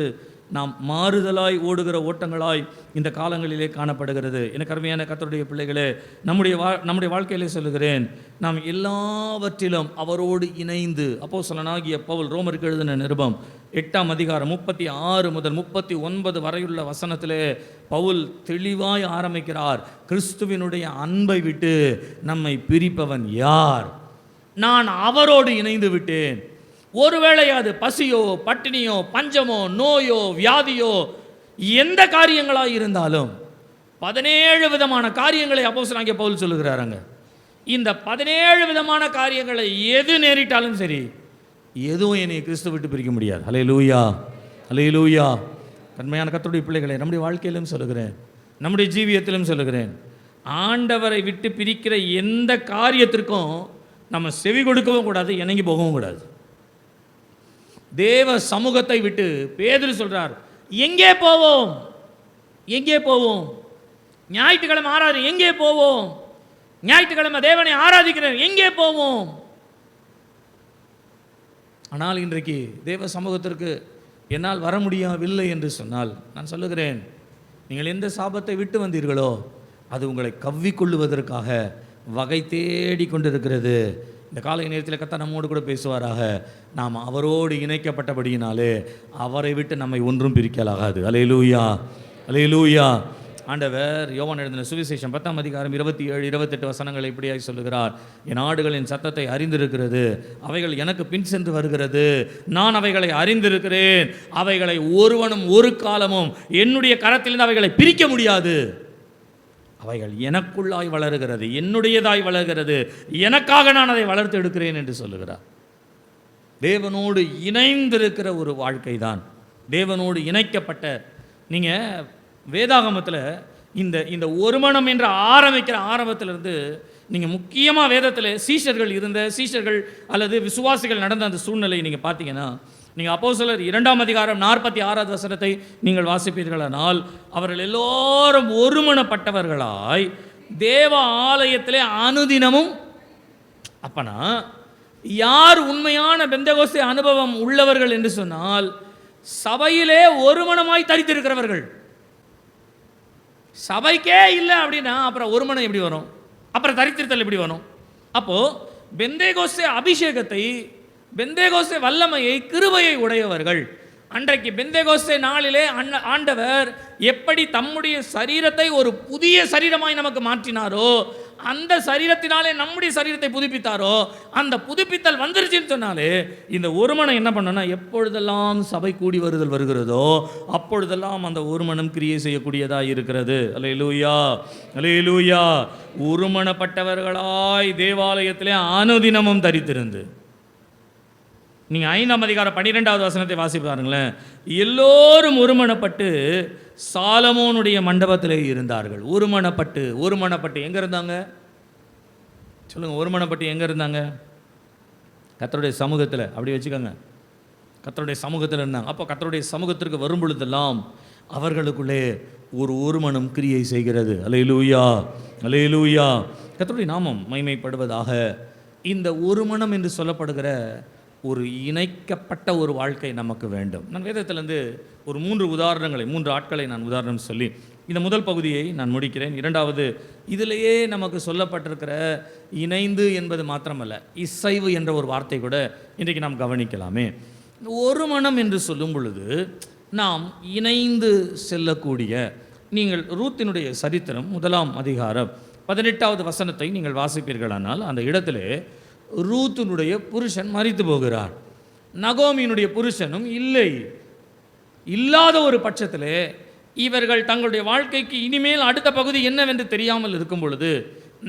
நாம் மாறுதலாய் ஓடுகிற ஓட்டங்களாய் இந்த காலங்களிலே காணப்படுகிறது. எனக்கு அருமையான கர்த்தருடைய பிள்ளைகளே, நம்முடைய வாழ்க்கையிலே சொல்லுகிறேன், நாம் எல்லாவற்றிலும் அவரோடு இணைந்து, அப்போஸ்தலனாகிய பவுல் ரோமருக்கு எழுதின நிருபம் 8ஆம் அதிகாரம் 36 முதல் 39 வரையுள்ள வசனத்திலே பவுல் தெளிவாய் ஆரம்பிக்கிறார். கிறிஸ்துவினுடைய அன்பை விட்டு நம்மை பிரிப்பவன் யார்? நான் அவரோடு இணைந்து விட்டேன். ஒருவேளை அது பசியோ, பட்டினியோ, பஞ்சமோ, நோயோ, வியாதியோ, எந்த காரியங்களாக இருந்தாலும் 17 விதமான காரியங்களை அப்போஸ்தலனாகிய பவுல் சொல்லுகிறாருங்க. இந்த 17 விதமான காரியங்களை எது நேரிட்டாலும் சரி, எதுவும் என்னை கிறிஸ்து விட்டு பிரிக்க முடியாது. அல்லேலூயா, அல்லேலூயா. கண்மையான கர்த்தருடைய பிள்ளைகளை, நம்முடைய வாழ்க்கையிலும் சொல்லுகிறேன், நம்முடைய ஜீவியத்திலும் சொல்லுகிறேன், ஆண்டவரை விட்டு பிரிக்கிற எந்த காரியத்திற்கும் நம்ம செவி கொடுக்கவும் கூடாது, இணங்கி போகவும் கூடாது. தேவ சமூகத்தை விட்டு பேதுரு சொல்றார், எங்கே போவோம், எங்கே போவோம், ஞாயிற்றுக்கிழமை ஆராதி எங்கே போவோம், ஞாயிற்றுக்கிழமை தேவனை ஆராதிக்கிறேன் எங்கே போவோம். ஆனால் இன்றைக்கு தேவ சமூகத்திற்கு என்னால் வர முடியவில்லை என்று சொன்னால் நான் சொல்லுகிறேன், நீங்கள் எந்த சாபத்தை விட்டு வந்தீர்களோ அது உங்களை கவ்விக்கொள்ளுவதற்காக வகை தேடி கொண்டிருக்கிறது. இந்த காலை நேரத்தில் கர்த்தர் நம்மோடு கூட பேசுவாராக. நாம் அவரோடு இணைக்கப்பட்டபடியினாலே அவரை விட்டு நம்மை ஒன்றும் பிரிக்கலாகாது. அல்லேலூயா, அல்லேலூயா. ஆண்டவர் யோவான் எழுதின சுவிசேஷம் 10ஆம் அதிகாரம் 27, 28 வசனங்களை இப்படியாய் சொல்லுகிறார். என் ஆடுகளின் சத்தத்தை அறிந்திருக்கிறது, அவைகள் எனக்கு பின் சென்று வருகிறது, நான் அவைகளை அறிந்திருக்கிறேன், அவைகளை ஒருவனும் ஒரு காலமும் என்னுடைய கரத்திலிருந்து அவைகளை பிரிக்க முடியாது. அவைகள் எனக்குள்ளாய் வளருகிறது, என்னுடையதாய் வளர்கிறது, எனக்காக நான் அதை வளர்த்து எடுக்கிறேன் என்று சொல்லுகிறார். தேவனோடு இணைந்திருக்கிற ஒரு வாழ்க்கை தான், தேவனோடு இணைக்கப்பட்ட. நீங்கள் வேதாகமத்தில் இந்த ஒருமனம் என்ற ஆரம்பிக்கிற ஆரம்பத்திலிருந்து நீங்கள் முக்கியமாக வேதத்தில் சீஷர்கள் அல்லது விசுவாசிகள் நடந்த அந்த சூழ்நிலையை நீங்கள் பார்த்தீங்கன்னா, நீங்கள் அப்போஸ்தலர் 2ஆம் அதிகாரம் 46வது வசனத்தை நீங்கள் வாசிப்பீர்களானால், அவர்கள் எல்லோரும் ஒருமனப்பட்டவர்களாய் தேவ ஆலயத்திலே அனுதினமும். அப்பனா யார் உண்மையான பெந்தெகோஸ்தே அனுபவம் உள்ளவர்கள் என்று சொன்னால், சபையிலே ஒருமனமாய் தரித்திருக்கிறவர்கள். சபைக்கே இல்லை அப்படின்னா அப்புறம் ஒருமனம் எப்படி வரும், அப்புறம் தரித்திருத்தல் எப்படி வரும்? அப்போது பெந்தெகோஸ்தே அபிஷேகத்தை, பெந்தெகோஸ்தே வல்லமையை, கிருபையை உடையவர்கள். அன்றைக்கு பெந்தெகோஸ்தே நாளிலே ஆண்டவர் எப்படி தம்முடைய சரீரத்தை ஒரு புதிய சரீரமாய் நமக்கு மாற்றினாரோ, அந்த சரீரத்தினாலே நம்முடைய சரீரத்தை புதுப்பித்தாரோ, அந்த புதுப்பித்தல் வந்துருச்சுன்னு சொன்னாலே இந்த ஒருமனம் என்ன பண்ணனா, எப்பொழுதெல்லாம் சபை கூடி வருகிறதோ அப்பொழுதெல்லாம் அந்த ஒருமனம் கிரியை செய்யக்கூடியதாக இருக்கிறது. அல்லேலூயா, அல்லேலூயா. ஒருமனப்பட்டவர்களாய் தேவாலயத்திலே அனுதினமும் தரித்திருந்து. நீங்கள் 5ஆம் அதிகாரம் 12வது வசனத்தை வாசிப்பு பாருங்களேன். எல்லோரும் ஒருமனப்பட்டு சாலமோனுடைய மண்டபத்திலே இருந்தார்கள். ஒருமனப்பட்டு எங்கே இருந்தாங்க சொல்லுங்கள்? ஒருமனப்பட்டு எங்கே இருந்தாங்க? கர்த்தருடைய சமூகத்தில். அப்படி வச்சுக்கோங்க, கர்த்தருடைய சமூகத்தில் இருந்தாங்க. அப்போ கர்த்தருடைய சமூகத்திற்கு வரும் பொழுதெல்லாம் அவர்களுக்குள்ளே ஒருமனம் கிரியை செய்கிறது. அல்லேலூயா, அல்லேலூயா. கர்த்தருடைய நாமம் மகிமைப்படுவதாக. இந்த ஒருமனம் என்று சொல்லப்படுகிற ஒரு இணைக்கப்பட்ட ஒரு வாழ்க்கை நமக்கு வேண்டும். நான் வேதத்திலிருந்து ஒரு 3 ஆட்களை நான் உதாரணம் சொல்லி இந்த முதல் பகுதியை நான் முடிக்கிறேன். இரண்டாவது, இதிலேயே நமக்கு சொல்லப்பட்டிருக்கிற இணைந்து என்பது மாத்திரமல்ல, இசைவு என்ற ஒரு வார்த்தை கூட இன்றைக்கு நாம் கவனிக்கலாமே. ஒரு மனம் என்று சொல்லும் பொழுது நாம் இணைந்து செல்லக்கூடிய, நீங்கள் ரூத்தினுடைய சரித்திரம் 1ஆம் அதிகாரம் 18வது வசனத்தை நீங்கள் வாசிப்பீர்களானால், அந்த இடத்திலே ரூத்தினுடைய புருஷன் மரித்து போகிறார், நகோமியினுடைய புருஷனும் இல்லாத ஒரு பட்சத்திலே இவர்கள் தங்களுடைய வாழ்க்கைக்கு இனிமேல் அடுத்த பகுதி என்னவென்று தெரியாமல் இருக்கும் பொழுது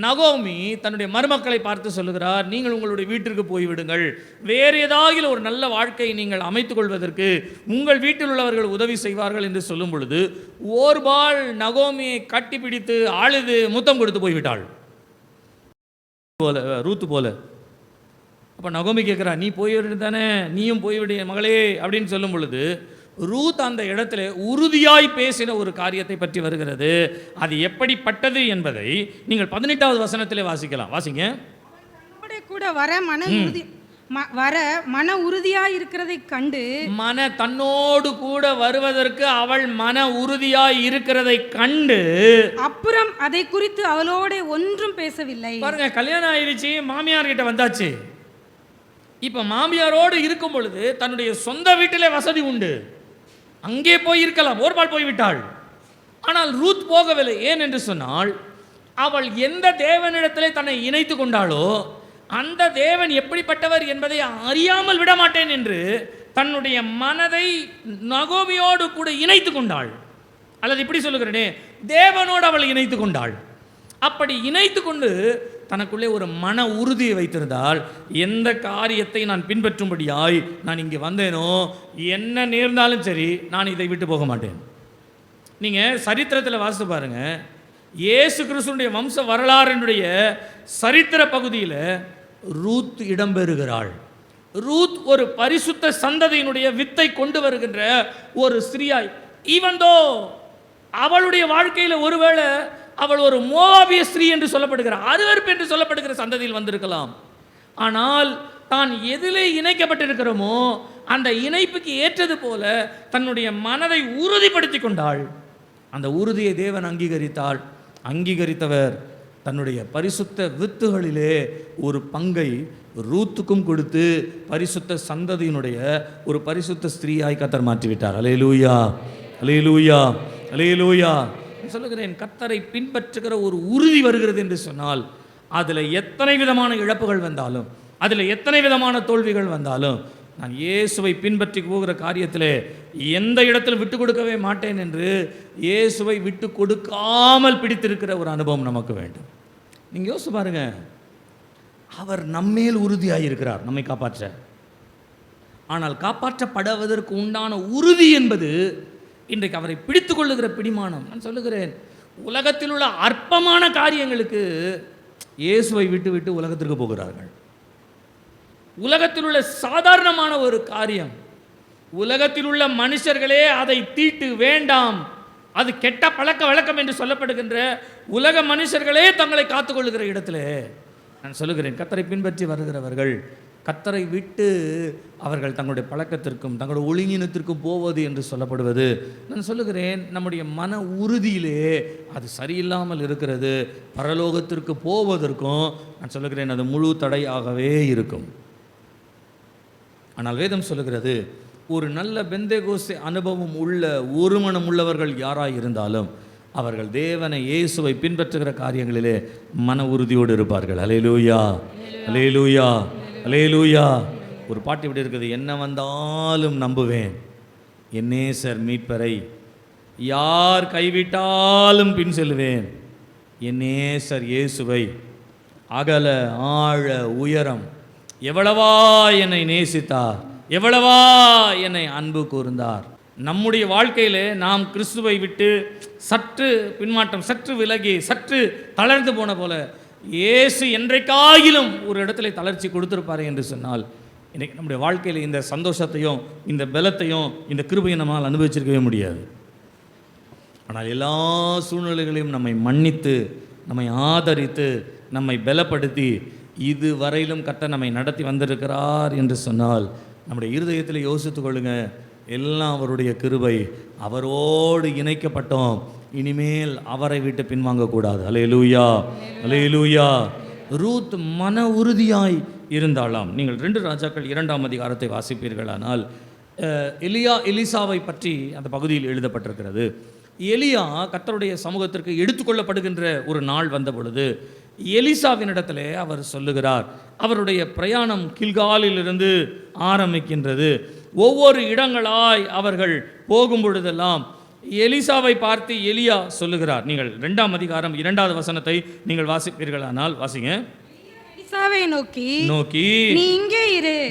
நகோமி தன்னுடைய மருமக்களை பார்த்து சொல்லுகிறார், நீங்கள் உங்களுடைய வீட்டிற்கு போய்விடுங்கள், வேறு ஏதாவது ஒரு நல்ல வாழ்க்கையை நீங்கள் அமைத்துக் கொள்வதற்கு உங்கள் வீட்டில் உள்ளவர்கள் உதவி செய்வார்கள் என்று சொல்லும் பொழுது ஓர்பால் நகோமியை கட்டிப்பிடித்து அழுது முத்தம் கொடுத்து போய்விட்டாள் ரூத்து போல. அப்போ நகோமி கேட்குறா, நீ போய்விடு தானே, நீயும் போய்விடு மகளே அப்படின்னு சொல்லும் பொழுது ரூத் அந்த இடத்துல உறுதியாய் பேசின ஒரு காரியத்தை பற்றி வருகிறது. அது எப்படிப்பட்டது என்பதை நீங்கள் 18வது வசனத்திலே வாசிக்கலாம். வாசிங்க. கூட வர மன உறுதியாய் இருக்கிறதை கண்டு, தன்னோடு கூட வருவதற்கு அவள் மன உறுதியாய் இருக்கிறதை கண்டு, அப்புறம் அதை குறித்து அவளோட ஒன்றும் பேசவில்லை. பாருங்க, கல்யாணம் ஆயிடுச்சு, மாமியார் கிட்ட வந்தாச்சு. இப்ப மாமியாரோடு இருக்கும் பொழுது தன்னுடைய சொந்த வீட்டிலே வசதி உண்டு, அங்கே போய் இருக்கலாம், ஓர்பால் போய்விட்டாள். ஆனால் ரூத் போகவில்லை. ஏன் என்று சொன்னால், அவள் எந்த தேவனிடத்திலே தன்னை இணைத்து கொண்டாளோ அந்த தேவன் எப்படிப்பட்டவர் என்பதை அறியாமல் விட மாட்டேன் என்று தன்னுடைய மனதை நகோமியோடு கூட இணைத்து கொண்டாள். அல்லது இப்படி சொல்லுகிறேனே, தேவனோடு அவள் இணைத்து கொண்டாள். அப்படி இணைத்து கொண்டு தனக்குள்ளே ஒரு மன உறுதியை வைத்திருந்தால், எந்த காரியத்தை நான் பின்பற்றும்படியாய் நான் இங்கே வந்தேனோ, என்ன நேர்ந்தாலும் சரி நான் இதை விட்டு போக மாட்டேன். நீங்கள் சரித்திரத்தில் வாசித்து பாருங்க, இயேசு கிறிஸ்துடைய வம்ச வரலாறினுடைய சரித்திர பகுதியில் ரூத் இடம்பெறுகிறாள். ரூத் ஒரு பரிசுத்த சந்ததியினுடைய வித்தை கொண்டு வருகின்ற ஒரு ஸ்திரீயாய், ஈவந்தோ அவளுடைய வாழ்க்கையில் ஒருவேளை அவள் ஒரு மோவாபிய ஸ்திரீ என்று சொல்லப்படுகிற, அருவருப்பு என்று சொல்லப்படுகிற சந்ததியில் வந்திருக்கலாம். ஆனால் தான் எதிலே இணைக்கப்பட்டிருக்கிறோமோ அந்த இணைப்புக்கு ஏற்றது போல தன்னுடைய மனதை உறுதிப்படுத்தி கொண்டாள். அந்த உறுதியை தேவன் அங்கீகரித்தாள். அங்கீகரித்தவர் தன்னுடைய பரிசுத்த வித்துகளிலே ஒரு பங்கை ரூத்துக்கும் கொடுத்து பரிசுத்த சந்ததியினுடைய ஒரு பரிசுத்த ஸ்திரீயாய் கர்த்தர் மாற்றிவிட்டார். அல்லேலூயா, அல்லேலூயா, அல்லேலூயா. சொல்லுகிறேன், கர்த்தரை பின்பற்றுகிற ஒரு உறுதி வருகிறது என்று சொன்னால், அதில் எத்தனை விதமான இழப்புகள் வந்தாலும், அதில் எத்தனை விதமான தோல்விகள் வந்தாலும், நான் இயேசுவை பின்பற்றி போகிற காரியத்தில் எந்த இடத்தில் விட்டு கொடுக்கவே மாட்டேன் என்று இயேசுவை விட்டு கொடுக்காமல் பிடித்திருக்கிற ஒரு அனுபவம் நமக்கு வேண்டும். நீங்கள் யோசிச்சு பாருங்க, அவர் நம்மேல் உறுதியாயிருக்கிறார் நம்மை காப்பாற்ற. ஆனால் காப்பாற்றப்படுவதற்கு உண்டான உறுதி என்பது இன்றைக்கு அவரை பிடித்து கொள்ளுகிற பிடிமானம். நான் சொல்லுகிறேன், உலகத்தில் உள்ள அற்பமான காரியங்களுக்கு இயேசுவை விட்டு விட்டு உலகத்திற்கு போகிறார்கள். உலகத்தில் உள்ள சாதாரணமான ஒரு காரியம், உலகத்தில் உள்ள மனுஷர்களே அதை தீட்டு வேண்டாம், அது கெட்ட பழக்க வழக்கம் என்று சொல்லப்படுகின்ற உலக மனுஷர்களே தங்களை காத்துக்கொள்ளுகிற இடத்துல நான் சொல்லுகிறேன், கர்த்தரை பின்பற்றி வருகிறவர்கள் கர்த்தரை விட்டு அவர்கள் தங்களுடைய பழக்கத்திற்கும் தங்களுடைய ஒழுங்கினத்திற்கும் போவது என்று சொல்லப்படுவது, நான் சொல்லுகிறேன், நம்முடைய மன உறுதியிலே அது சரியில்லாமல் இருக்கிறது. பரலோகத்திற்கு போவதற்கும் நான் சொல்லுகிறேன் அது முழு தடையாகவே இருக்கும். ஆனால் வேதம் சொல்லுகிறது, ஒரு நல்ல பெந்தேகோஸ்தே அனுபவம் உள்ள ஒரு மனம் உள்ளவர்கள் யாராய் இருந்தாலும் அவர்கள் தேவனை இயேசுவை பின்பற்றுகிற காரியங்களிலே மன உறுதியோடு இருப்பார்கள். அல்லேலூயா, அல்லேலூயா, அல்லேலூயா. ஒரு பாட்டு இப்படி இருக்குது, என்ன வந்தாலும் நம்புவேன் என் நேசர் மீட்பரை, யார் கைவிட்டாலும் பின் செல்வேன் என் நேசர் இயேசுவை, அகல ஆழ உயரம் எவ்வளவா என்னை நேசித்தார், எவ்வளவா என்னை அன்பு கூர்ந்தார். நம்முடைய வாழ்க்கையில் நாம் கிறிஸ்துவை விட்டு சற்று பின்மாற்றம், சற்று விலகி, சற்று தளர்ந்து போன போல இயேசு என்றைக்காகிலும் ஒரு இடத்துல தளர்ச்சி கொடுத்திருப்பார் என்று சொன்னால், இன்னைக்கு நம்முடைய வாழ்க்கையில் இந்த சந்தோஷத்தையும் இந்த பலத்தையும் இந்த கிருபையை நம்மால் அனுபவிச்சிருக்கவே முடியாது. ஆனால் எல்லா சூழ்நிலைகளையும் நம்மை மன்னித்து, நம்மை ஆதரித்து, நம்மை பலப்படுத்தி இதுவரையிலும் கர்த்தர் நம்மை நடத்தி வந்திருக்கிறார் என்று சொன்னால், நம்முடைய இருதயத்தில் யோசித்துக் கொள்ளுங்க, எல்லாம் அவருடைய கிருபை. அவரோடு இணைக்கப்பட்டோம், இனிமேல் அவரை விட்டு பின்வாங்கக்கூடாது. அல்லேலூயா, அல்லேலூயா. ரூத் மன உறுதியாய் இருந்தாலாம். நீங்கள் 2 ராஜாக்கள் 2ஆம் அதிகாரத்தை வாசிப்பீர்களானால், எலிசாவை பற்றி அந்த பகுதியில் எழுதப்பட்டிருக்கிறது. எலியா கர்த்தருடைய சமூகத்திற்கு எடுத்துக்கொள்ளப்படுகின்ற ஒரு நாள் வந்த பொழுது எலிசாவினிடத்திலே அவர் சொல்லுகிறார், அவருடைய பிரயாணம் கில்காலிலிருந்து ஆரம்பிக்கின்றது. ஒவ்வொரு இடங்களாய் அவர்கள் போகும் பொழுதெல்லாம் எலிசாவை பார்த்து எலியா சொல்லுகிறார். நீங்கள் 2ஆம் அதிகாரம் 2வது வசனத்தை நீங்கள் வாசிப்பீர்களானால் வாசிங்க. எலிசாவை நோக்கி நீ இங்கே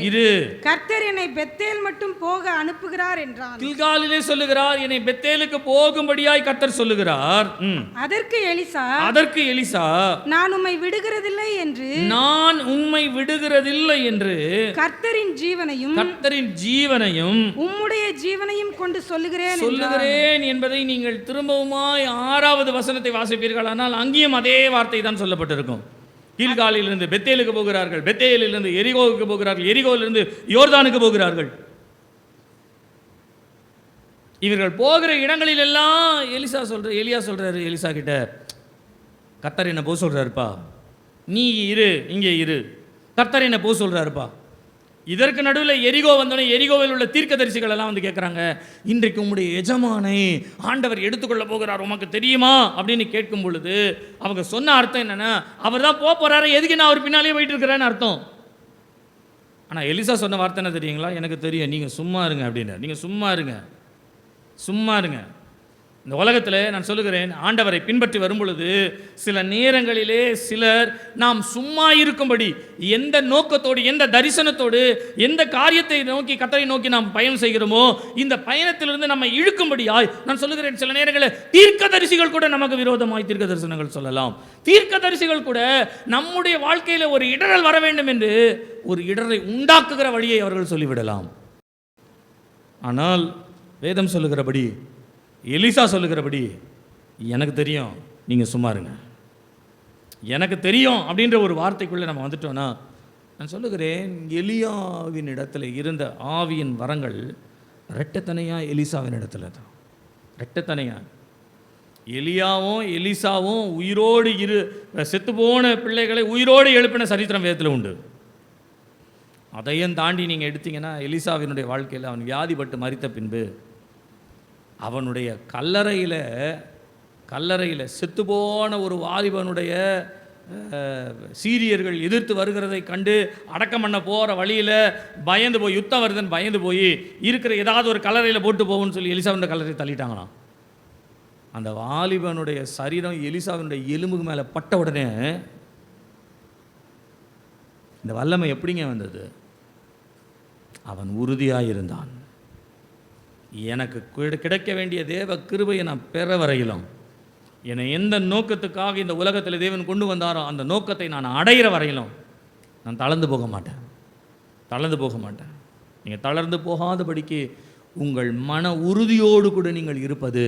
இரு, கர்த்தர் என்னை பெத்தேல் மட்டும் போக அனுப்புகிறார் என்றான். கில்காலிலே சொல்லுகிறார், என்னை பெத்தேலுக்கு போகும்படியாய் கர்த்தர் சொல்லுகிறார். அதற்கு எலிசா நான் உம்மை விடுகிறதில்லை என்று கர்த்தரின் ஜீவனையும் உம்முடைய ஜீவனையும் கொண்டு சொல்லுகிறேன் என்பதை நீங்கள் திரும்பவுமாய் 6வது வசனத்தை வாசிப்பீர்களானால் அங்கேயும் அதே வார்த்தை தான் சொல்லப்பட்டிருக்கும். கீழ்காலிலிருந்து பெத்தேலுக்கு போகிறார்கள், பெத்தேலிலிருந்து எரிகோவுக்கு போகிறார்கள், எரிகோவிலிருந்து யோர்தானுக்கு போகிறார்கள். இவர்கள் போகிற இடங்களில் எல்லாம் எலியா சொல்றாரு எலிசா கிட்ட, கர்த்தர் என்ன போக சொல்றாருப்பா, நீ இங்கே இரு, கர்த்தர் என்ன போக சொல்றாருப்பா. இதற்கு நடுவில் எரிகோ வந்தோடனே எரிகோவில் உள்ள தீர்க்கதரிசிகள் எல்லாம் வந்து கேட்குறாங்க, இன்றைக்கு உம்முடைய எஜமானை ஆண்டவர் எடுத்துக்கொள்ள போகிறார், உமக்கு தெரியுமா அப்படின்னு கேட்கும் பொழுது அவங்க சொன்ன அர்த்தம் என்னன்னா, அவர் தான் போகிறாரு, எதுக்கு நான் அவர் பின்னாலே போயிட்டு இருக்கிறேன்னு அர்த்தம். ஆனால் எலிசா சொன்ன வார்த்தை என்ன தெரியுங்களா, எனக்கு தெரியும், நீங்கள் சும்மா இருங்க அப்படின்னு. நீங்கள் சும்மா இருங்க. இந்த உலகத்தில் நான் சொல்லுகிறேன், ஆண்டவரை பின்பற்றி வரும் பொழுது சில நேரங்களிலே சிலர் நாம் சும்மா இருக்கும்படி எந்த நோக்கத்தோடு, எந்த தரிசனத்தோடு, எந்த காரியத்தை நோக்கி, கர்த்தரை நோக்கி நாம் பயணம் செய்கிறோமோ இந்த பயணத்திலிருந்து நம்ம இழுக்கும்படியாய் நான் சொல்லுகிறேன், சில நேரங்களில் தீர்க்கதரிசிகள் கூட நமக்கு விரோதமாய் தீர்க்க தரிசனங்கள் சொல்லலாம். தீர்க்கதரிசிகள் கூட நம்முடைய வாழ்க்கையில் ஒரு இடரல் வர வேண்டும் என்று ஒரு இடரை உண்டாக்குகிற வழியை அவர்கள் சொல்லிவிடலாம். ஆனால் வேதம் சொல்லுகிறபடி, எலிசா சொல்லுகிறபடி, எனக்கு தெரியும், நீங்கள் சும்மா இருங்க, எனக்கு தெரியும் அப்படின்ற ஒரு வார்த்தைக்குள்ளே நம்ம வந்துட்டோன்னா, நான் சொல்லுகிறேன், எலியாவின் இடத்துல இருந்த ஆவியின் வரங்கள் ரெட்டத்தனையாக எலிசாவின் இடத்துல தான். ரெட்டத்தனையாக எலியாவும் எலிசாவும் உயிரோடு செத்துப்போன பிள்ளைகளை உயிரோடு எழுப்பின சரித்திரம் வேதத்தில் உண்டு. அதையும் தாண்டி நீங்கள் எடுத்தீங்கன்னா, எலிசாவினுடைய வாழ்க்கையில் அவன் வியாதிப்பட்டு மரித்த பின்பு அவனுடைய கல்லறையில் செத்துப்போன ஒரு வாலிபனுடைய சீரியர்கள் எதிர்த்து வருகிறதை கண்டு அடக்கம் பண்ண போகிற வழியில் பயந்து போய், யுத்தம் வருதுன்னு பயந்து போய் இருக்கிற ஏதாவது ஒரு கல்லறையில் போட்டு போகும்னு சொல்லி எலிசாவினுடைய கல்லறையை தள்ளிட்டாங்களாம். அந்த வாலிபனுடைய சரீரம் எலிசாவினுடைய எலும்புக்கு மேலே பட்ட உடனே இந்த வல்லமை எப்படிங்க வந்தது? அவன் உறுதியாக இருந்தான். எனக்கு கிடைக்க வேண்டிய தேவ கிருபையை நான் பெற வரையிலும், என்னை எந்த நோக்கத்துக்காக இந்த உலகத்தில் தேவன் கொண்டு வந்தாரோ அந்த நோக்கத்தை நான் அடைகிற வரையிலும் நான் தளர்ந்து போக மாட்டேன். நீங்கள் தளர்ந்து போகாதபடிக்கு உங்கள் மன உறுதியோடு கூட நீங்கள் இருப்பது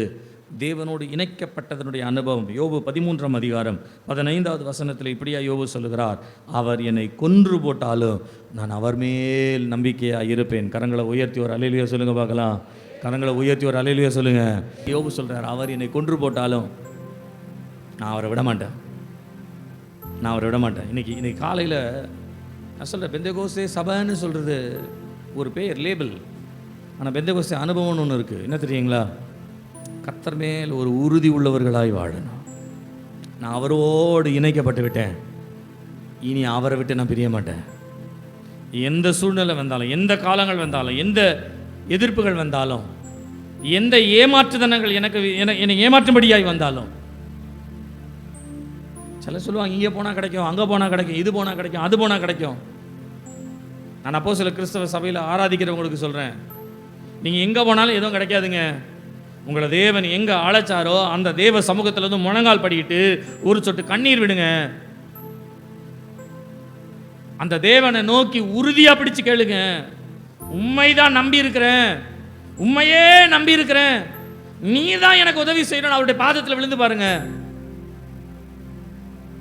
தேவனோடு இணைக்கப்பட்டதனுடைய அனுபவம். யோபு 13ஆம் அதிகாரம் 15வது வசனத்தில் இப்படியா யோபு சொல்லுகிறார், அவர் என்னை கொன்று போட்டாலும் நான் அவர் மேல் நம்பிக்கையாக இருப்பேன். கரங்களை உயர்த்தி ஒரு அல்லேலூயா சொல்லுங்க பார்க்கலாம். கரங்களை உயர்த்தி ஒரு அல்லேலூயா சொல்லுங்க. யோபு சொல்கிறார், அவர் என்னை கொன்று போட்டாலும் நான் அவரை விட மாட்டேன். இன்னைக்கு காலையில் நான் சொல்கிறேன், பெந்தேகோஸ்தே சபைன்னு சொல்கிறது ஒரு பேர், லேபிள். ஆனால் பெந்தேகோஸ்தே அனுபவம்னு ஒன்று இருக்குது. என்ன தெரியுங்களா? கர்த்தர் மேல் ஒரு உறுதி உள்ளவர்களாய் வாழணும். நான் அவரோடு இணைக்கப்பட்டு விட்டேன், இனி அவரை விட்டு நான் பிரிய மாட்டேன். எந்த சூழ்நிலை வந்தாலும், எந்த காலங்கள் வந்தாலும், எந்த எதிர்ப்புகள் வந்தாலும், எந்த ஏமாற்றுதனங்கள் என்னை ஏமாற்றும்படியாய் வந்தாலும், சில சொல்லுவாங்க இங்கே போனால் கிடைக்கும், அங்கே போனால் கிடைக்கும், இது போனால் கிடைக்கும், அது போனால் கிடைக்கும். நான் அப்போ சில கிறிஸ்தவ சபையில் ஆராதிக்கிறவங்களுக்கு சொல்கிறேன், நீங்கள் எங்கே போனாலும் எதுவும் கிடைக்காதுங்க. உங்களை தேவன் எங்கே அழைச்சாரோ அந்த தேவ சமூகத்தில் வந்து முழங்கால் படிக்கிட்டு ஒரு சொட்டு கண்ணீர் விடுங்க. அந்த தேவனை நோக்கி உறுதியாக பிடிச்சு கேளுங்க, உண்மைதான் நம்பி இருக்கிறேன், உண்மையே நம்பி இருக்கிறேன், நீ தான் எனக்கு உதவி செய்யணும், அவருடைய பாதத்தில் விழுந்து பாருங்க.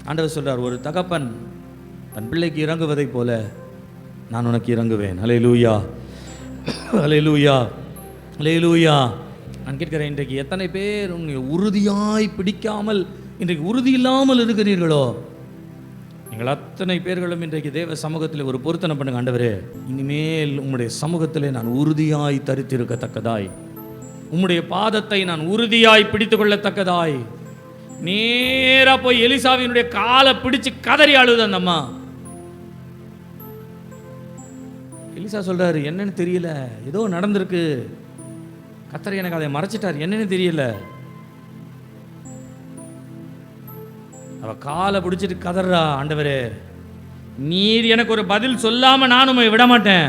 ஆண்டவர் சொல்றார், ஒரு தகப்பன் தன் பிள்ளைக்கு இறங்குவதை போல நான் உனக்கு இறங்குவேன். அல்லேலூயா, அல்லேலூயா, அல்லேலூயா. நான் கேட்கிறேன், இன்றைக்கு எத்தனை பேர் உறுதியாய் பிடிக்காமல் இன்றைக்கு உறுதி இல்லாமல் இருக்கிறீர்களோ? நீங்கள் அத்தனை பேர்களும் இன்றைக்கு தேவ சமூகத்தில் ஒரு பொருத்தனை பண்ணுங்க. ஆண்டவரே, இனிமேல் உம்முடைய சமூகத்திலே நான் உறுதியாய் தரித்திருக்கத்தக்கதாய், உம்முடைய பாதத்தை நான் உறுதியாய் பிடித்து கொள்ளத்தக்கதாய். நேரா போய் எலிசாவினுடைய காலை பிடிச்சு கதறி அழுது அந்த அம்மா. எலிசா சொல்றாரு, என்னன்னு தெரியல, ஏதோ நடந்திருக்கு, கர்த்தர் எனக்கு அதை மறைச்சிட்டார், என்னன்னு தெரியல. அவ காலை பிடிச்சிட்டு கதறா, ஆண்டவரே நீர் எனக்கு ஒரு பதில் சொல்லாம நானும் விட மாட்டேன்.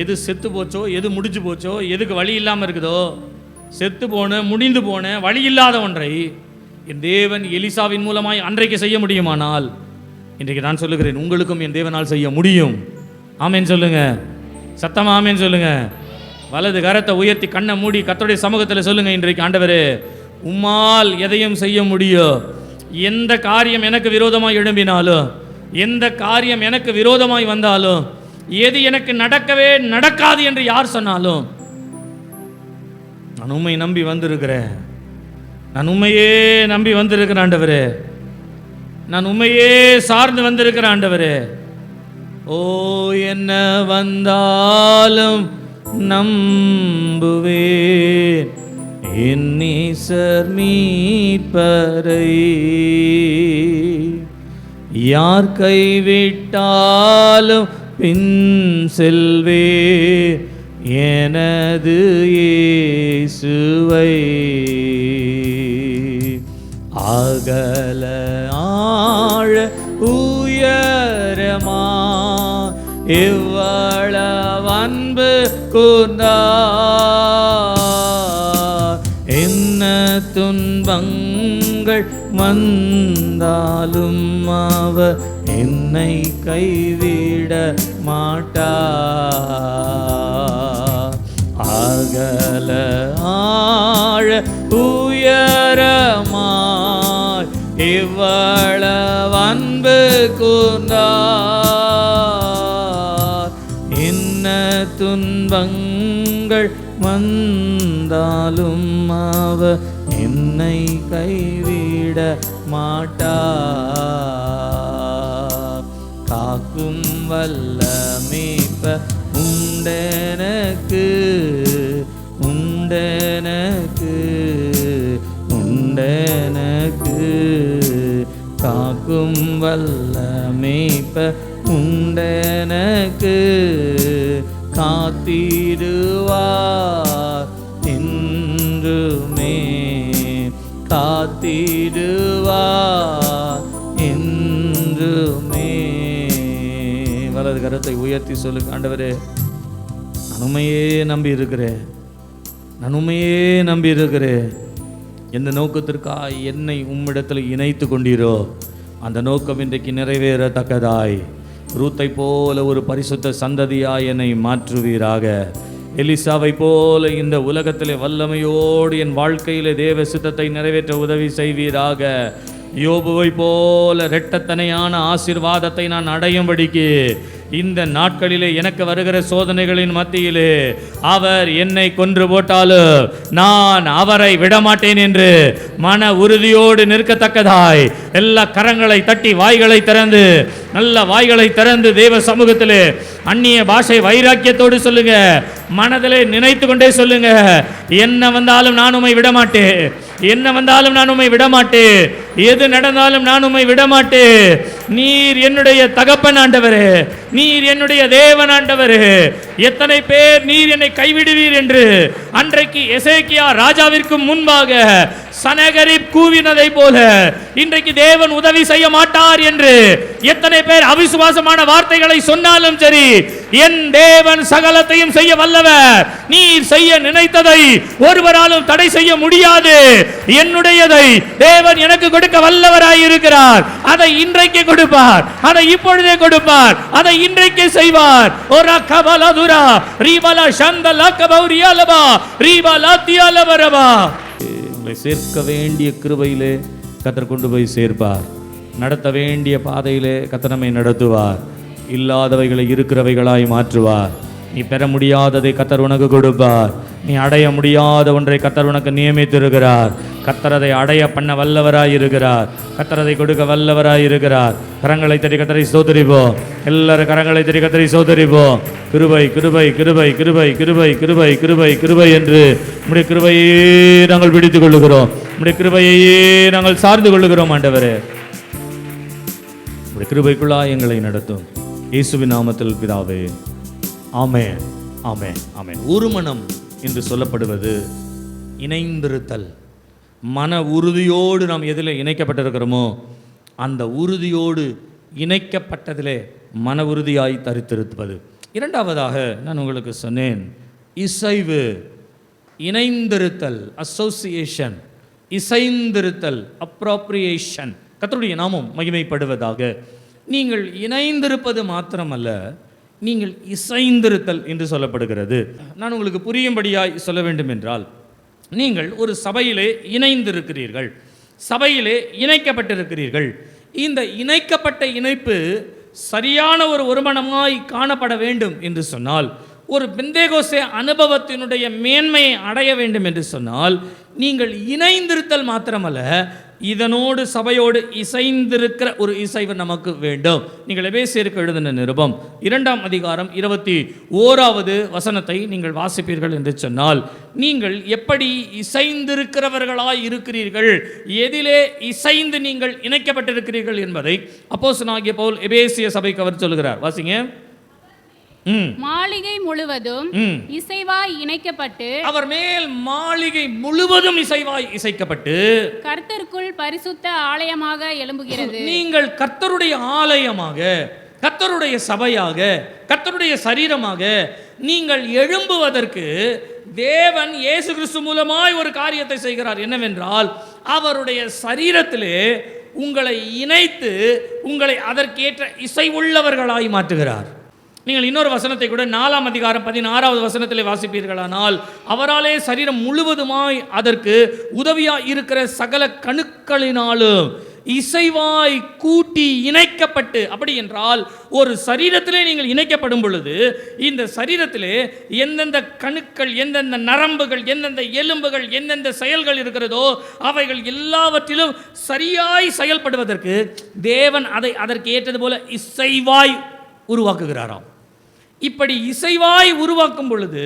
எது செத்து போச்சோ, எது முடிஞ்சு போச்சோ, எதுக்கு வழி இல்லாமல் இருக்குதோ, செத்து போன, முடிந்து போன, வழி இல்லாத ஒன்றை என் தேவன் எலிசாவின் மூலமாய் அன்றைக்கு செய்ய முடியுமானால் இன்றைக்கு நான் சொல்லுகிறேன், உங்களுக்கும் என் தேவனால் செய்ய முடியும். ஆமேன் சொல்லுங்க, சத்தமா ஆமேன் சொல்லுங்க. வலது கரத்தை உயர்த்தி கண்ணை மூடி கர்த்தருடைய சமூகத்தில் சொல்லுங்க, இன்றைக்கு ஆண்டவரே உம்மால் எதையும் செய்ய முடியும். எந்த காரியம் எனக்கு விரோதமாய் எழும்பினாலும், எந்த காரியம் எனக்கு விரோதமாய் வந்தாலும், எது எனக்கு நடக்கவே நடக்காது என்று யார் சொன்னாலும், நான் உண்மை நம்பி வந்திருக்கிறேன், நான் உண்மையே நம்பி வந்திருக்கிறேன் ஆண்டவரே, நான் உண்மையே சார்ந்து வந்திருக்கிறேன் ஆண்டவரே. ஓ என்ன வந்தாலும் நம்புவேன் என் நேசர் மீட்பரை, யார் கைவிட்டாலும் பின் செல்வே எனது இயேசுவை அகல ஆழ உயரமா இவ்வளவு அன்பு கூர்ந்தார். என்ன துன்பங்கள் வந்தாலும் அவர் என்னை கைவிட மாட்டார். அகல ஆழ உயரமாய் இவ்வளவு அன்பு கூர்ந்தார். என்ன துன்பங்கள் வந்தாலும் அவர் என்னை கைவிட மாட்டார். காக்கும் வல்ல மீட்பர் உண்டெனக்கு உண்டெனக்கு உண்டெனக்கு. காக்கும் வல்ல மீட்பர் உண்டெனக்கு காத்திடுவார் என்றுமே காத்திடுவார் என்றுமே. வலது கரத்தை உயர்த்தி சொல்லுங்க, ஆண்டவரே நான் உம்மையே நம்பி இருக்கிறேன், நான் உம்மையே நம்பி இருக்கிறேன். எந்த நோக்கத்திற்காய் என்னை உம்மிடத்தில் இணைத்து கொண்டீரோ அந்த நோக்கம் இன்றைக்கு நிறைவேறத்தக்கதாய் ரூத்தை போல ஒரு பரிசுத்த சந்ததியாய் என்னை மாற்றுவீராக. எலிசாவை போல இந்த உலகத்திலே வல்லமையோடு என் வாழ்க்கையிலே தேவ சித்தத்தை நிறைவேற்ற உதவி செய்வீராக. யோபுவை போல இரட்டத்தனையான ஆசீர்வாதத்தை நான் அடையும்படிக்கு இந்த நாட்களிலே எனக்கு வருகிற சோதனைகளின் மத்தியிலே அவர் என்னை கொன்று போட்டாலும் நான் அவரை விடமாட்டேன் என்று மன உறுதியோடு நிற்கத்தக்கதாய் எல்லா கரங்களை தட்டி வாய்களை திறந்து நல்ல வாய்களை திறந்து தேவ சமூகத்திலே அந்நிய பாஷை வைராக்கியத்தோடு சொல்லுங்க, மனதிலே நினைத்து கொண்டே சொல்லுங்க, என்ன வந்தாலும் நான் உம்மை விடமாட்டேன், என்ன வந்தாலும் நான் உம்மை விடமாட்டேன், எது நடந்தாலும் நான் உம்மை விடமாட்டேன். நீர் என்னுடைய தகப்பன் ஆண்டவரே, நீர் என்னுடைய தேவன் ஆண்டவரே. எத்தனை பேர் நீர் என்னை கைவிடுவீர் என்று அன்றைக்கு எசேக்கியா ராஜாவிற்கு முன்பாக சனகரிப் கூவினதை போல இன்றைக்கு தேவன் உதவி செய்ய மாட்டார் என்று எத்தனை பேர் அவிசுவாசமான வார்த்தைகளை சொன்னாலும் சரி, என் தேவன் சகலத்தையும் செய்ய வல்லவர். நீர் செய்ய நினைத்ததை ஒருவராலும் தடை செய்ய முடியாது. என்னுடையதை தேவன் எனக்கு கொடுக்க வல்லவராய் இருக்கிறார். அதை இன்றைக்கு கொடுப்பார், அதை இப்பொழுதே கொடுப்பார், அதை இன்றைக்கு செய்வார். ஒரு கபலதுரா ரீபலா சந்தலா கபௌரியாலபா ரீபலா தியாலபரபா. உங்களை சேர்க்க வேண்டிய கிருபையிலே கர்த்தர் கொண்டு போய் சேர்ப்பார். நடத்த வேண்டிய பாதையிலே கர்த்தர் நம்மை நடத்துவார். இல்லாதவைகளை இருக்கிறவைகளாய் மாற்றுவார். நீ பெற முடியாததை கர்த்தர் உனக்கு கொடுப்பார். நீ அடைய முடியாத ஒன்றை கர்த்தர் உனக்கு நியமித்திருக்கிறார். கர்த்தர் அதை அடைய பண்ண வல்லவராய் இருக்கிறார். கர்த்தர் அதை கொடுக்க வல்லவராய் இருக்கிறார். கரங்களை தட்டி கர்த்தரை ஸ்தோத்திரிப்போம். எல்லாரும் கரங்களை தட்டி கர்த்தரை ஸ்தோத்திரிப்போம். கிருபை கிருபை கிருபை கிருபை கிருபை கிருபை கிருபை கிருபை என்று நம்முடைய கிருபையே நாங்கள் பிடித்துக் கொள்ளுகிறோம். நம்முடைய கிருபையே நாங்கள் சார்ந்து கொள்ளுகிறோம். ஆண்டவரே, நம்முடைய கிருபைக்குள்ளாய் எங்களை நடத்தும். இயேசுவின் நாமத்தில் பிதாவே, ஆமென் ஆமென் ஆமென். ஒரு மனம் என்று சொல்லப்படுவது இணைந்திருத்தல். மன உறுதியோடு நாம் எதில் இணைக்கப்பட்டிருக்கிறோமோ அந்த உறுதியோடு இணைக்கப்பட்டதிலே மன உறுதியாய் தரித்திருப்பது. இரண்டாவதாக நான் உங்களுக்கு சொன்னேன், இசைவு, இணைந்திருத்தல், அசோசியேஷன், இசைந்திருத்தல், அப்ராப்ரியேஷன். கர்த்தருடைய நாமம் மகிமைப்படுவதாக. நீங்கள் இணைந்திருப்பது மாத்திரமல்ல, நீங்கள் இசைந்திருத்தல் என்று சொல்லப்படுகிறது. நான் உங்களுக்கு புரியும்படியாய் சொல்ல வேண்டும் என்றால், நீங்கள் ஒரு சபையிலே இணைந்திருக்கிறீர்கள், சபையிலே இணைக்கப்பட்டிருக்கிறீர்கள். இந்த இணைக்கப்பட்ட இணைப்பு சரியான ஒரு ஒருமனமாய் காணப்பட வேண்டும் என்று சொன்னால், ஒரு பெந்தேகோஸ்தே அனுபவத்தினுடைய மேன்மையை அடைய வேண்டும் என்று சொன்னால், நீங்கள் இணைந்திருத்தல் மாத்திரமல்ல, இதனோடு சபையோடு இசைந்திருக்கிற ஒரு இசைவு நமக்கு வேண்டும். நீங்கள் எபேசியருக்கு எழுதின நிருபம் 2ஆம் அதிகாரம் 21வது வசனத்தை நீங்கள் வாசிப்பீர்கள் என்று சொன்னால், நீங்கள் எப்படி இசைந்திருக்கிறவர்களாய் இருக்கிறீர்கள், எதிலே இசைந்து நீங்கள் இணைக்கப்பட்டிருக்கிறீர்கள் என்பதை அப்போஸ்தலனாகிய பவுல் எபேசிய சபைக்கு அவர் சொல்கிறார். வாசிங்க. மாளிகை முழுவதும் இசைவாய் இணைக்கப்பட்டு, அவர் மேல் மாளிகை முழுவதும் இசைவாய் இசைக்கப்பட்டு கர்த்தருக்குள் பரிசுத்த ஆலயமாக எழும்புகிறது. நீங்கள் கர்த்தருடைய ஆலயமாக, கர்த்தருடைய சபையாக, கர்த்தருடைய சரீரமாக நீங்கள் எழும்புவதற்கு தேவன் இயேசு கிறிஸ்து மூலமாய் ஒரு காரியத்தை செய்கிறார். என்னவென்றால், அவருடைய சரீரத்திலே உங்களை இணைத்து உங்களை அதற்கேற்ற இசை உள்ளவர்களாய் மாற்றுகிறார். நீங்கள் இன்னொரு வசனத்தை கூட 4ஆம் அதிகாரம் 16வது வசனத்திலே வாசிப்பீர்களானால், அவராலே சரீரம் முழுவதுமாய் அதற்கு உதவியாய் இருக்கிற சகல கணுக்களினாலும் இசைவாய் கூட்டி இணைக்கப்பட்டு. அப்படி என்றால், ஒரு சரீரத்திலே நீங்கள் இணைக்கப்படும் பொழுது இந்த சரீரத்திலே எந்தெந்த கணுக்கள், எந்தெந்த நரம்புகள், எந்தெந்த எலும்புகள், எந்தெந்த செயல்கள் இருக்கிறதோ அவைகள் எல்லாவற்றிலும் சரியாய் செயல்படுவதற்கு தேவன் அதை அதற்கு ஏற்றது போல இசைவாய் உருவாக்குகிறாராம். இப்படி இசைவாய் உருவாக்கும் பொழுது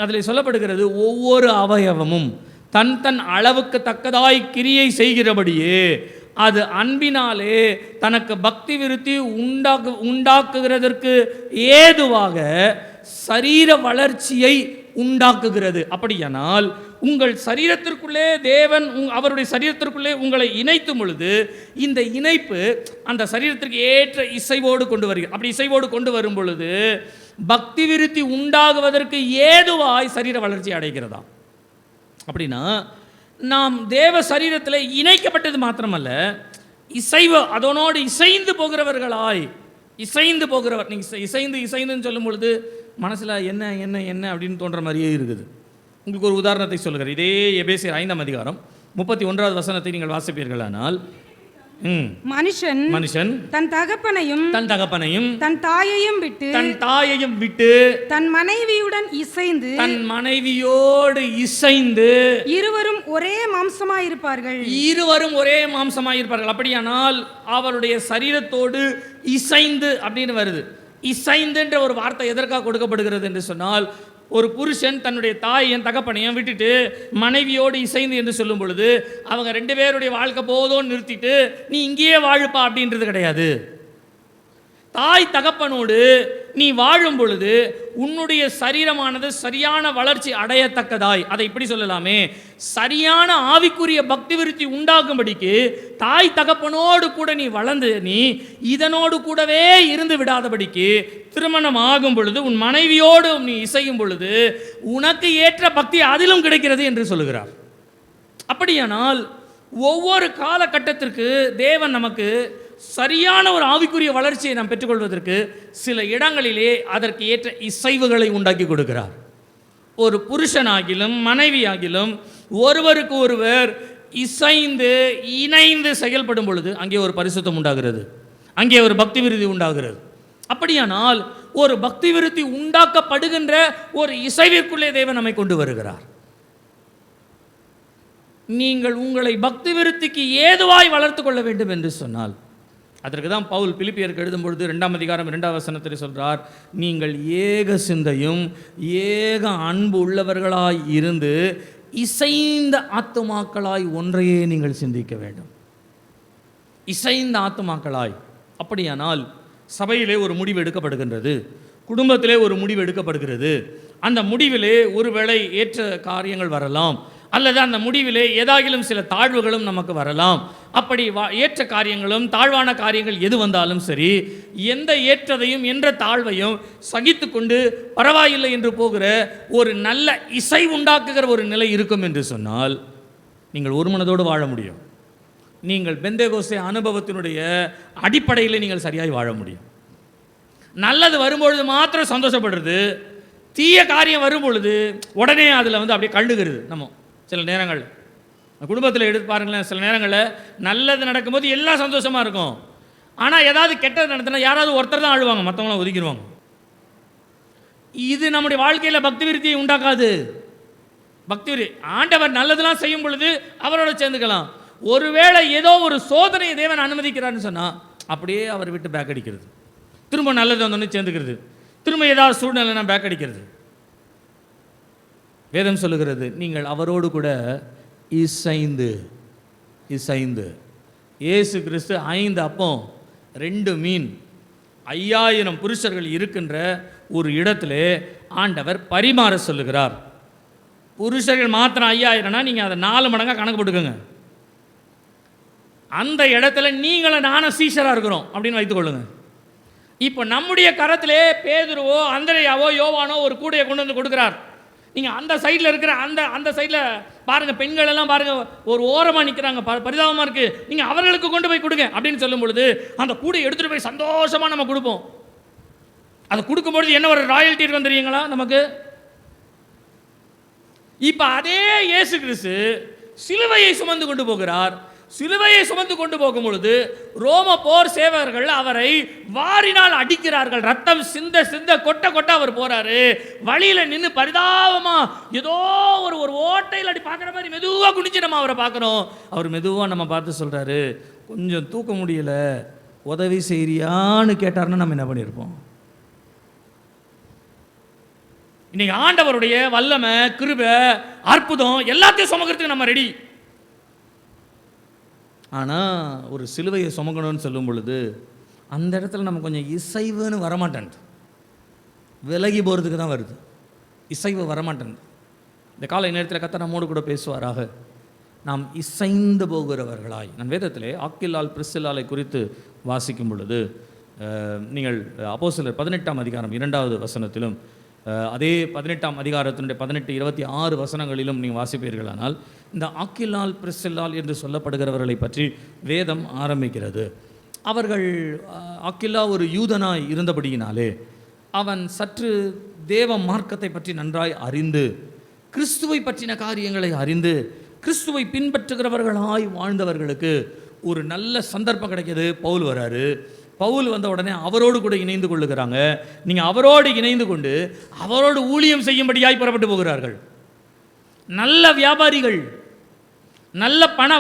அதில் சொல்லப்படுகிறது, ஒவ்வொரு அவயவமும் தன் தன் அளவுக்கு தக்கதாய் கிரியை செய்கிறபடியே அது அன்பினாலே தனக்கு பக்தி விருத்தி உண்டாக்குகிறதற்கு ஏதுவாக சரீர வளர்ச்சியை உண்டாக்குகிறது. அப்படியானால் உங்கள் சரீரத்திற்குள்ளே தேவன் அவருடைய சரீரத்திற்குள்ளே உங்களை இணைத்தும் பொழுது இந்த இணைப்பு அந்த சரீரத்திற்கு ஏற்ற இசைவோடு கொண்டு வருகிறது. அப்படி இசைவோடு கொண்டு வரும் பொழுது பக்தி விருத்தி உண்டாகுவதற்கு ஏதுவாய் சரீர வளர்ச்சி அடைகிறதா. அப்படின்னா நாம் தேவ சரீரத்தில் இணைக்கப்பட்டது மாத்திரமல்ல, இசைவு அதனோடு இசைந்து போகிறவர்களாய், இசைந்து போகிறவர். நீங்கள் இசைந்துன்னு சொல்லும் பொழுது மனசில் என்ன என்ன என்ன அப்படின்னு தோன்ற மாதிரியே இருக்குது. உங்களுக்கு ஒரு உதாரணத்தை சொல்கிறேன். இதே எபேசியர் 5ஆம் அதிகாரம் 31வது வசனத்தை நீங்கள் வாசிப்பீர்களானால், மனுஷன் தன் தகப்பனையும் தன் தாயையும் விட்டு தன் மனைவியுடன் மனைவியோடு இசைந்து இருவரும் ஒரே மாம்சமாயிருப்பார்கள். அப்படியானால் அவருடைய சரீரத்தோடு இசைந்து அப்படின்னு வருது. இசைந்துன்ற ஒரு வார்த்தை எதற்காக கொடுக்கப்படுகிறது என்று சொன்னால், ஒரு புருஷன் தன்னுடைய தாயையும் தகப்பனையும் விட்டுட்டு மனைவியோடு இசைந்து என்று சொல்லும் பொழுது அவங்க 2 பேருடைய வாழ்க்கை போதோன்னு நிறுத்திட்டு நீ இங்கேயே வாழுப்பா அப்படின்றது கிடையாது. தாய் தகப்பனோடு நீ வாழும் பொழுது உன்னுடைய சரீரமானது சரியான வளர்ச்சி அடையத்தக்கதாய், அதை இப்படி சொல்லலாமே, சரியான ஆவிக்குரிய பக்தி விருத்தி உண்டாகும்படிக்கு தாய் தகப்பனோடு கூட நீ வளர்ந்து நீ இதனோடு கூடவே இருந்து விடாதபடிக்கு திருமணம் ஆகும் பொழுது உன் மனைவியோடு நீ இசையும் பொழுது உனக்கு ஏற்ற பக்தி அதிலும் கிடைக்கிறது என்று சொல்லுகிறார். அப்படியானால் ஒவ்வொரு காலகட்டத்திற்கு தேவன் நமக்கு சரியான ஒரு ஆவிக்குரிய வளர்ச்சியை நாம் பெற்றுக்கொள்வதற்கு சில இடங்களிலே அதற்கு ஏற்ற இசைவுகளை உண்டாக்கி கொடுக்கிறார். ஒரு புருஷனாகிலும் மனைவியாகிலும் ஒருவருக்கு ஒருவர் இசைந்து இணைந்து செயல்படும் பொழுது அங்கே ஒரு பரிசுத்தம் உண்டாகிறது, அங்கே ஒரு பக்தி விருத்தி உண்டாகிறது. அப்படியானால் ஒரு பக்தி விருத்தி உண்டாக்கப்படுகின்ற ஒரு இசைவிற்குள்ளே தேவன் நம்மை கொண்டு வருகிறார். நீங்கள் உங்களை பக்தி விருத்திக்கு ஏதுவாய் வளர்த்து கொள்ள வேண்டும் என்று சொன்னால், அதற்கு தான் பவுல் பிலிப்பியருக்கு எழுதும் பொழுது 2ஆம் அதிகாரம் 2ஆம் வசனத்தில் சொல்கிறார், நீங்கள் ஏக சிந்தையும் ஏக அன்பு உள்ளவர்களாய் இருந்து இசைந்த ஆத்துமாக்களாய் ஒன்றையே நீங்கள் சிந்திக்க வேண்டும். இசைந்த ஆத்துமாக்களாய். அப்படியானால் சபையிலே ஒரு முடிவு எடுக்கப்படுகின்றது, குடும்பத்திலே ஒரு முடிவு எடுக்கப்படுகிறது. அந்த முடிவிலே ஒருவேளை ஏற்ற காரியங்கள் வரலாம், அல்லது அந்த முடிவிலே ஏதாகிலும் சில தாழ்வுகளும் நமக்கு வரலாம். அப்படி ஏற்ற காரியங்களும் தாழ்வான காரியங்கள் எது வந்தாலும் சரி, எந்த ஏற்றதையும் என்ற தாழ்வையும் சகித்து கொண்டு பரவாயில்லை என்று போகிற ஒரு நல்ல இசை உண்டாக்குகிற ஒரு நிலை இருக்கும் என்று சொன்னால் நீங்கள் ஒரு மனதோடு வாழ முடியும். நீங்கள் பெந்தேகோஸ்தே அனுபவத்தினுடைய அடிப்படையில் நீங்கள் சரியாய் வாழ முடியும். நல்லது வரும்பொழுது மாத்திரம் சந்தோஷப்படுறது, தீய காரியம் வரும் பொழுது உடனே அதில் அப்படியே கழுகுறது. நம்ம சில நேரங்கள் குடும்பத்தில் எடுத்து பாருங்களேன், சில நேரங்களில் நல்லது நடக்கும்போது எல்லாம் சந்தோஷமாக இருக்கும். ஆனால் ஏதாவது கெட்டது நடத்தினா யாராவது ஒருத்தர் தான் அழுவாங்க, மற்றவங்களாம் ஒதுக்கிடுவாங்க. இது நம்முடைய வாழ்க்கையில் பக்தி விருத்தியை உண்டாக்காது. பக்தி விருத்தி ஆண்டவர் நல்லதெல்லாம் செய்யும் பொழுது அவரோட சேர்ந்துக்கலாம். ஒருவேளை ஏதோ ஒரு சோதனையை தேவன் அனுமதிக்கிறான்னு சொன்னால் அப்படியே அவர் விட்டு பேக் அடிக்கிறது, திரும்ப நல்லது வந்தோன்னு சேர்ந்துக்கிறது, திரும்ப ஏதாவது சூழ்நிலைனா பேக் அடிக்கிறது. வேதம் சொல்லுகிறது, நீங்கள் அவரோடு கூட இசைந்து இசைந்து. இயேசு கிறிஸ்து 5 அப்பம் 2 மீன் 5000 புருஷர்கள் இருக்கின்ற ஒரு இடத்திலே ஆண்டவர் பரிமாற சொல்லுகிறார். புருஷர்கள் மாத்திரம் 5000னா நீங்கள் அதை 4 மடங்காக கணக்கு போட்டுக்கோங்க. அந்த இடத்துல நீங்களும் நானும் சீஷராக இருக்கிறோம் அப்படின்னு வைத்துக்கொள்ளுங்க. இப்போ நம்முடைய கரத்திலே பேதுருவோ அந்திரேயாவோ யோவானோ ஒரு கூடையை கொண்டு வந்து கொடுக்குறார். நீங்கள் அந்த சைடில் இருக்கிற அந்த சைடில் பாருங்கள், பெண்கள் எல்லாம் பாருங்கள் ஒரு ஓரமாக நிற்கிறாங்க, பரிதாபமாக இருக்குது, நீங்கள் அவர்களுக்கு கொண்டு போய் கொடுங்க அப்படின்னு சொல்லும் பொழுது அந்த கூடையை எடுத்துகிட்டு போய் சந்தோஷமாக நம்ம கொடுப்போம். அதை கொடுக்கும்பொழுது என்ன ஒரு ராயல்ட்டி இருக்கும் தெரியுங்களா நமக்கு? இப்போ அதே இயேசு கிறிஸ்து சிலுவையை சுமந்து கொண்டு போகிறார். சிலுவையை சுமந்து கொண்டு போகும் பொழுது ரோம போர் சேவகர்கள் அவரை வாரினால் அடிக்கிறார்கள். ரத்தம் சிந்த சிந்த கொட்ட கொட்ட அவர் போறாரு. வழியில நின்று பரிதாபமா ஏதோ ஒரு ஓட்டையில் அடி பார்க்குற மாதிரி மெதுவாக குனிச்சு நம்ம அவரை பார்க்குறோம். அவர் மெதுவாக நம்ம பார்த்து சொல்றாரு, கொஞ்சம் தூக்க முடியல, உதவி செய்யறியான்னு கேட்டார்னா நம்ம என்ன பண்ணியிருப்போம்? இன்னைக்கு ஆண்டவருடைய வல்லமை, கிருபை, அற்புதம் எல்லாத்தையும் சுமக்கிறதுக்கு நம்ம ரெடி. ஆனால் ஒரு சிலுவையை சுமக்கணும்னு சொல்லும் பொழுது அந்த இடத்துல நம்ம கொஞ்சம் இசைவுன்னு வரமாட்டேன், விலகி போகிறதுக்கு தான் வருது, இசைவு வரமாட்டேன். இந்த காலை நேரத்தில் கர்த்தர் நம்மோடு கூட பேசுவாராக. நாம் இசைந்து போகிறவர்களாய், நான் வேதத்திலே ஆக்கில்லால் பிரிஸ்சில்லாலை குறித்து வாசிக்கும் பொழுது நீங்கள் அப்போஸ்தலர் 18ஆம் அதிகாரம் 2வது வசனத்திலும் அதே 18ஆம் அதிகாரத்தினுடைய 18, 26 வசனங்களிலும் நீங்கள் வாசிப்பீர்களானால் இந்த ஆக்கில்லால் பிரிஸ்சில்லால் என்று சொல்லப்படுகிறவர்களை பற்றி வேதம் ஆரம்பிக்கிறது. அவர்கள் ஆக்கில்லா ஒரு யூதனாய் இருந்தபடியினாலே அவன் சற்று தேவ மார்க்கத்தை பற்றி நன்றாய் அறிந்து, கிறிஸ்துவை பற்றின காரியங்களை அறிந்து, கிறிஸ்துவை பின்பற்றுகிறவர்களாய் வாழ்ந்தவர்களுக்கு ஒரு நல்ல சந்தர்ப்பம் கிடைக்கிது. பவுல் வராரு. பவுல் வந்த உடனே அவரோடு கூட இணைந்து கொள்ளுகிறாங்க. நீங்கள் அவரோடு இணைந்து கொண்டு அவரோடு ஊழியம் செய்யும்படியாய் புறப்பட்டு போகிறார்கள். நல்ல வியாபாரிகள், நல்ல பண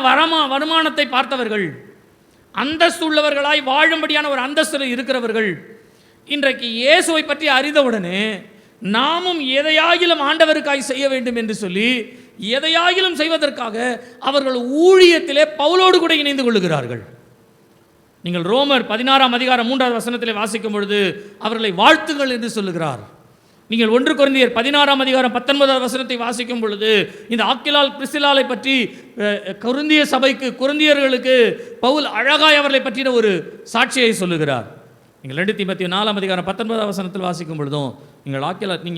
வருமானத்தை பார்த்தவர்கள், அந்தஸ்து உள்ளவர்களாய் வாழும்படியான ஒரு அந்தஸ்து இருக்கிறவர்கள் இன்றைக்கு இயேசுவை பற்றி அறிந்தவுடனே நாமும் எதையாகிலும் ஆண்டவருக்காய் செய்ய வேண்டும் என்று சொல்லி எதையாகிலும் செய்வதற்காக அவர்கள் ஊழியத்திலே பவுலோடு கூட இணைந்து கொள்ளுகிறார்கள். நீங்கள் ரோமர் 16ஆம் அதிகாரம் 3வது வசனத்திலே வாசிக்கும் பொழுது அவர்களை வாழ்த்துங்கள் என்று சொல்லுகிறார். நீங்கள் 1 கொரிந்தியர் 16ஆம் அதிகாரம் 19வது வசனத்தை வாசிக்கும் பொழுது இந்த ஆக்கில்லால் பிரிஸ்சில்லாலை பற்றி கொரிந்திய சபைக்கு, கொரிந்தியர்களுக்கு பவுல் அழகாய் அவர்களை பற்றின ஒரு சாட்சியை சொல்லுகிறார். நீங்கள் 2 தீமோத்தேயு 4ஆம் அதிகாரம் 19வது வசனத்தில் வாசிக்கும் பொழுதும் நீங்கள்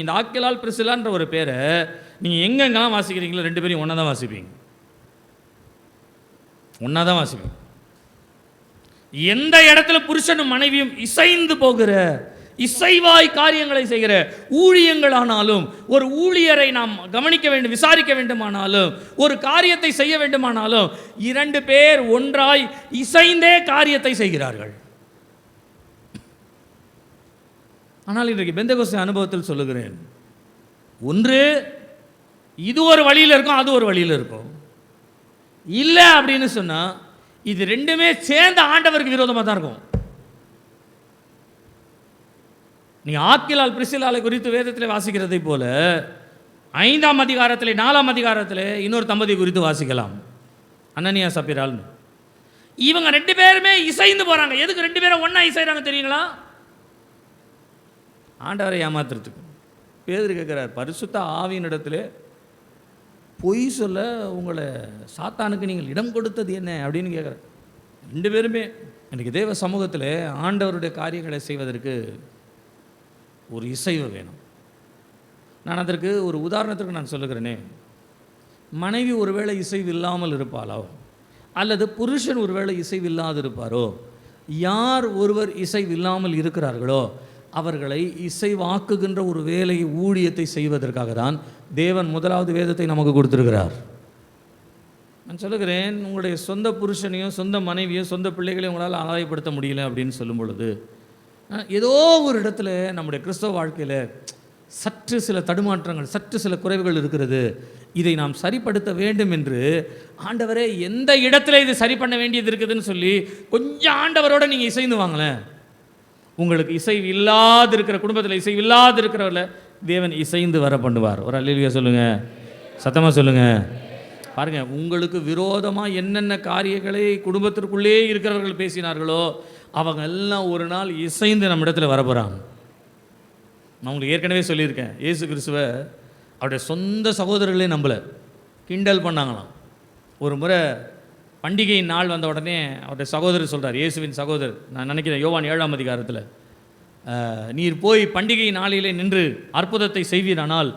இந்த ஆக்கில்லால் பிரிஸ்சில்லான்ற ஒரு பேரை நீங்கள் எங்கெங்கெல்லாம் வாசிக்கிறீங்களோ 2 பேரையும் ஒன்றா தான் வாசிப்பீங்க, ஒன்றா தான் வாசிப்பீங்க. எந்த இடத்துல புருஷனும் மனைவியும் இசைந்து போகிற, இசைவாய் காரியங்களை செய்கிற ஊழியங்களானாலும், ஒரு ஊழியரை நாம் கவனிக்க வேண்டும், விசாரிக்க வேண்டுமானாலும், ஒரு காரியத்தை செய்ய வேண்டுமானாலும் 2 பேர் ஒன்றாய் இசைந்தே காரியத்தை செய்கிறார்கள். ஆனால் இன்றைக்கு பெந்தெகோஸ்தே அனுபவத்தில் சொல்லுகிறேன், ஒன்று இது ஒரு வழியில் இருக்கும், அது ஒரு வழியில் இருக்கும். இல்லை அப்படின்னு சொன்னால் இது 2மே சேர்ந்த ஆண்டவருக்கு விரோதமாக தான் இருக்கும். நீங்கள் ஆக்கில்லால் பிரிஸ்சில்லாலை குறித்து வேதத்தில் வாசிக்கிறதை போல 5ஆம் அதிகாரத்தில் 4ஆம் அதிகாரத்தில் இன்னொரு தம்பதி குறித்து வாசிக்கலாம், அனனியா சப்பீரால். இவங்க 2 பேருமே இசைந்து போகிறாங்க. எதுக்கு 2 பேரும் ஒன்றா இசைறாங்க தெரியுங்களா? ஆண்டவரை ஏமாத்துறதுக்கு. பேதுரு கேட்குறார், பரிசுத்த ஆவியினிடத்தில் பொய் சொல்ல உங்களை சாத்தானுக்கு நீங்கள் இடம் கொடுத்தது என்ன அப்படின்னு கேட்குறார். 2 பேருமே இன்றைக்கி தேவ சமூகத்தில் ஆண்டவருடைய காரியங்களை செய்வதற்கு ஒரு இசைவு வேணும். நான் அதற்கு ஒரு உதாரணத்திற்கு நான் சொல்லுகிறேனே, மனைவி ஒருவேளை இசைவு இல்லாமல் இருப்பாளோ, அல்லது புருஷன் ஒருவேளை இசைவு இல்லாது இருப்பாரோ, யார் ஒருவர் இசைவு இல்லாமல் இருக்கிறார்களோ அவர்களை இசைவாக்குகின்ற ஒரு வேலையை, ஊழியத்தை செய்வதற்காக தான் தேவன் முதலாவது வேதத்தை நமக்கு கொடுத்திருக்கிறார். நான் சொல்லுகிறேன், உங்களுடைய சொந்த புருஷனையும் சொந்த மனைவியும் சொந்த பிள்ளைகளையும் உங்களால் ஆதாயப்படுத்த முடியல அப்படின்னு சொல்லும் பொழுது ஏதோ ஒரு இடத்துல நம்முடைய கிறிஸ்தவ வாழ்க்கையில் சற்று சில தடுமாற்றங்கள், சற்று சில குறைவுகள் இருக்கிறது. இதை நாம் சரிப்படுத்த வேண்டும் என்று ஆண்டவரே எந்த இடத்துல இது சரி பண்ண வேண்டியது இருக்குதுன்னு சொல்லி கொஞ்சம் ஆண்டவரோட நீங்கள் இசைந்து வாங்களேன். உங்களுக்கு இசைவு இல்லாது இருக்கிற குடும்பத்தில், இசைவு இல்லாது இருக்கிறவர்கள தேவன் இசைந்து வர பண்ணுவார். ஒரு அல்லேலூயா சொல்லுங்கள், சத்தமாக சொல்லுங்கள். பாருங்கள், உங்களுக்கு விரோதமாக என்னென்ன காரியங்களை குடும்பத்திற்குள்ளே இருக்கிறவர்கள் பேசினார்களோ அவங்க எல்லாம் ஒரு நாள் இசைந்து நம்ம இடத்துல வரப்போகிறாங்க. நான் உங்களுக்கு ஏற்கனவே சொல்லியிருக்கேன், இயேசு கிறிஸ்துவை அவருடைய சொந்த சகோதரர்களே நம்பலை, கிண்டல் பண்ணாங்களாம். ஒரு முறை பண்டிகை நாள் வந்த உடனே அவருடைய சகோதரர் சொல்கிறார், இயேசுவின் சகோதரர், நான் நினைக்கிறேன் யோவான் 7ஆம் அதிகாரத்தில், நீர் போய் பண்டிகை நாளிலே நின்று அற்புதத்தை செய்வீரானால்